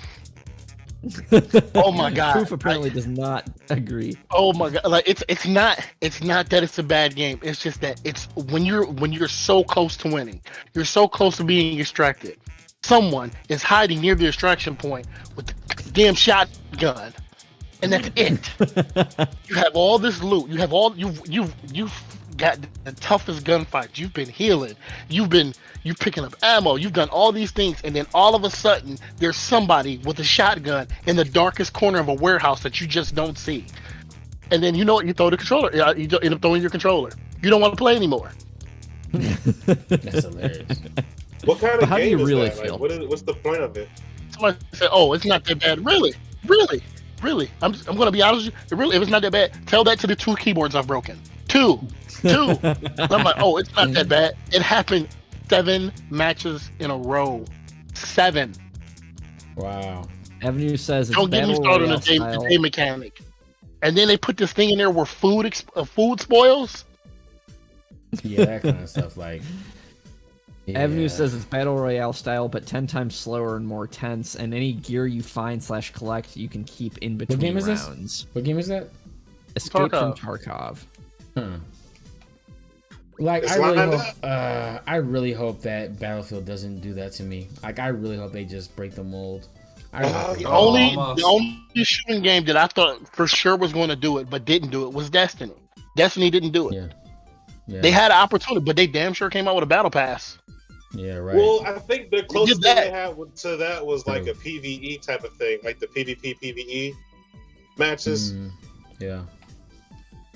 Oh my god. Proof apparently does not agree. Oh my god. Like it's not that it's a bad game. It's just that it's when you're so close to winning, you're so close to being extracted. Someone is hiding near the extraction point with the damn shotgun, and that's it. You have all this loot. You have all you've got the toughest gunfights. You've been healing. You picking up ammo. You've done all these things, and then all of a sudden there's somebody with a shotgun in the darkest corner of a warehouse that you just don't see. And then you know what? You throw the controller. You end up throwing your controller. You don't want to play anymore. That's hilarious. What kind of How do game you is really that? feel? Like, what's the point of it? Somebody said, "Oh, it's not that bad." Really. I'm gonna be honest with you. Really, if it's not that bad, tell that to the 2 keyboards I've broken. Two. I'm like, oh, it's not that bad. It happened 7 matches in a row. 7. Wow. Avenue says it's Don't get me Battle started on Royale the style. day mechanic. And then they put this thing in there where food spoils. Yeah, that kind of stuff. Like, yeah. Avenue says it's Battle Royale style, but 10 times slower and more tense, and any gear you find / collect, you can keep in between What game is rounds. this? What game is that? Escape from Tarkov. Huh. Like, I really hope that Battlefield doesn't do that to me. Like, I really hope they just break the mold. The only shooting game that I thought for sure was going to do it, but didn't do it, was Destiny. Destiny didn't do it. Yeah. They had an opportunity, but they damn sure came out with a battle pass. Yeah, right. Well, I think the closest thing that. they had to that was like a PvE type of thing, like the PvP PvE matches. Yeah.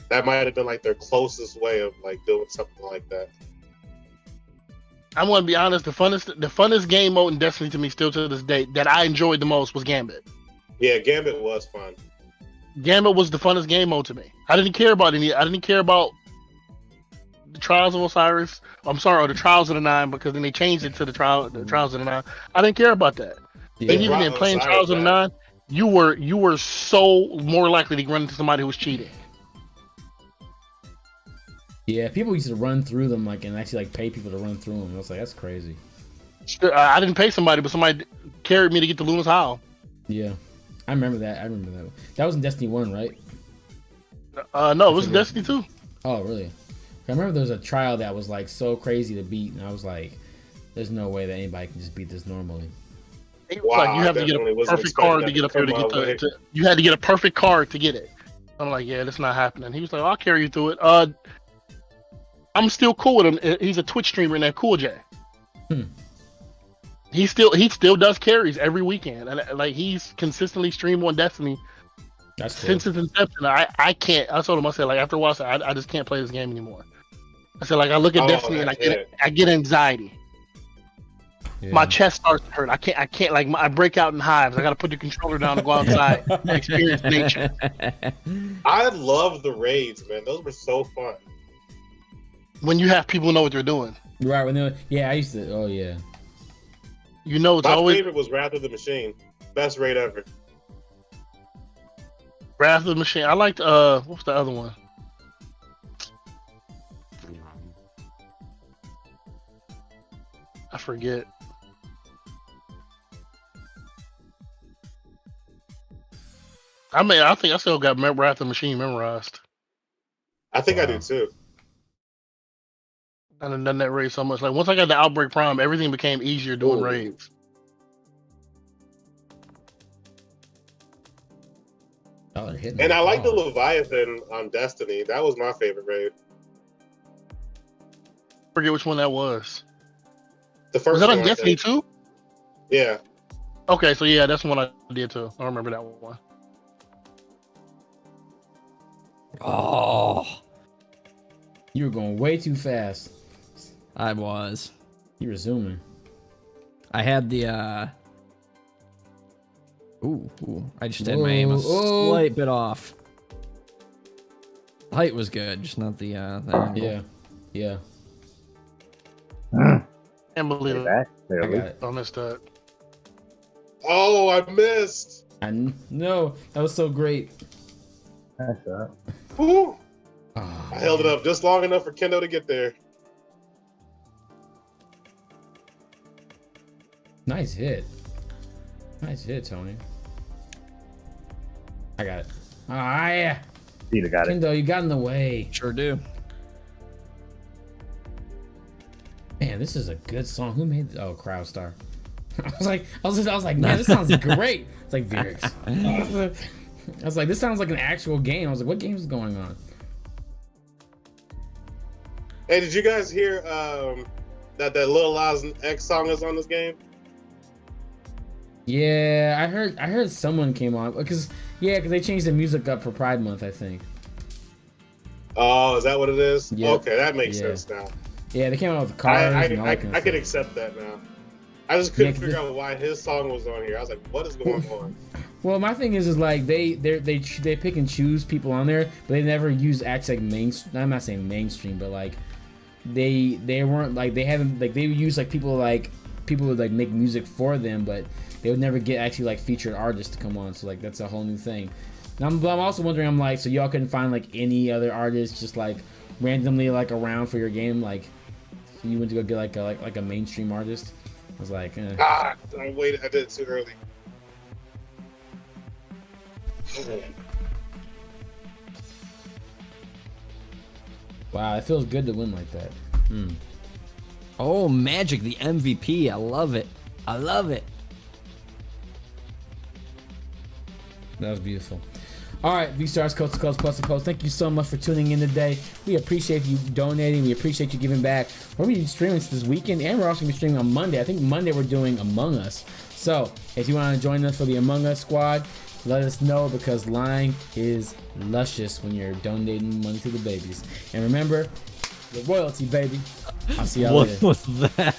That might have been like their closest way of like doing something like that. I'm going to be honest. The funnest game mode in Destiny to me, still to this day, that I enjoyed the most was Gambit. Yeah, Gambit was fun. Gambit was the funnest game mode to me. I didn't care about the Trials of Osiris. I'm sorry, or the Trials of the Nine, because then they changed it to the Trials of the Nine. I didn't care about that. Yeah. And even in playing Trials of the Nine, you were so more likely to run into somebody who was cheating. Yeah, people used to run through them and actually pay people to run through them. I was like, that's crazy. I didn't pay somebody, but somebody carried me to get to Luna's Howl. Yeah, I remember that. That was in Destiny 1, right? No, it was Destiny 2. Oh, really? I remember there was a trial that was so crazy to beat, and I was like, "There's no way that anybody can just beat this normally." Wow, you have to get a perfect card to get up there you had to get a perfect card to get it. I'm like, yeah, that's not happening. He was like, I'll carry you through it. I'm still cool with him. He's a Twitch streamer named Cool J. He still does carries every weekend, and like he's consistently streamed on Destiny since its inception. I can't. I told him, I said, like, after a while, I just can't play this game anymore. I said, like, I look at Destiny and I get anxiety. Yeah. My chest starts to hurt. I can't like I break out in hives. I got to put the controller down and go outside and experience nature. I love the raids, man. Those were so fun. When you have people know what they're doing. Right. When I used to. Oh yeah. You know, it's my always favorite was Wrath of the Machine. Best raid ever. Wrath of the Machine. I liked what's the other one? I forget. I think I still got Wrath of the Machine memorized. I think I do too. I done done that raid so much. Like once I got the Outbreak Prime, everything became easier doing raids. And I like the Leviathan on Destiny. That was my favorite raid. Forget which one that was. The first was that one, on Destiny too? Yeah. Okay, so yeah, that's one I did too. I remember that one. Oh, you were going way too fast. I was. You were zooming. I had the Ooh, I just had my aim a slight bit off. The height was good, just not the angle. Yeah. Can't believe it. I missed that. Oh, I missed. No, that was so great. That's up. Woo. I held it up just long enough for Kendo to get there. Nice hit. Nice hit, Tony. I got it. Ah, yeah. Peter got it. Kendo, you got in the way. Sure do. Man, this is a good song. Who made this? Oh, Crowdstar. I was like, man, this sounds great. It's like Vyrix. I was like, this sounds like an actual game. I was like, what game is going on? Hey, did you guys hear that Lil Nas X song is on this game? Yeah, I heard someone came on because they changed the music up for Pride Month, I think. Oh, is that what it is? Yeah. Okay, that makes sense now. Yeah, they came out with cars. I can accept that now. I just couldn't figure out why his song was on here. I was like, what is going on? Well, my thing is like they pick and choose people on there, but they never use actually like mainstream. I'm not saying mainstream, but like they weren't like they haven't like they would use like people would like make music for them, but they would never get actually like featured artists to come on. So like that's a whole new thing. But I'm also wondering, I'm like, so y'all couldn't find like any other artists just like randomly like around for your game, like you went to go get like a mainstream artist. I was like, I did it too early. Wow, it feels good to win like that. Oh, Magic, the MVP. I love it. I love it. That was beautiful. All right, V-Stars, Coast to Coast, Post to Post. Thank you so much for tuning in today. We appreciate you donating. We appreciate you giving back. We're going to be streaming this weekend, and we're also going to be streaming on Monday. I think Monday we're doing Among Us. So if you want to join us for the Among Us squad, let us know, because lying is luscious when you're donating money to the babies. And remember, the royalty, baby. I'll see y'all later. What was that?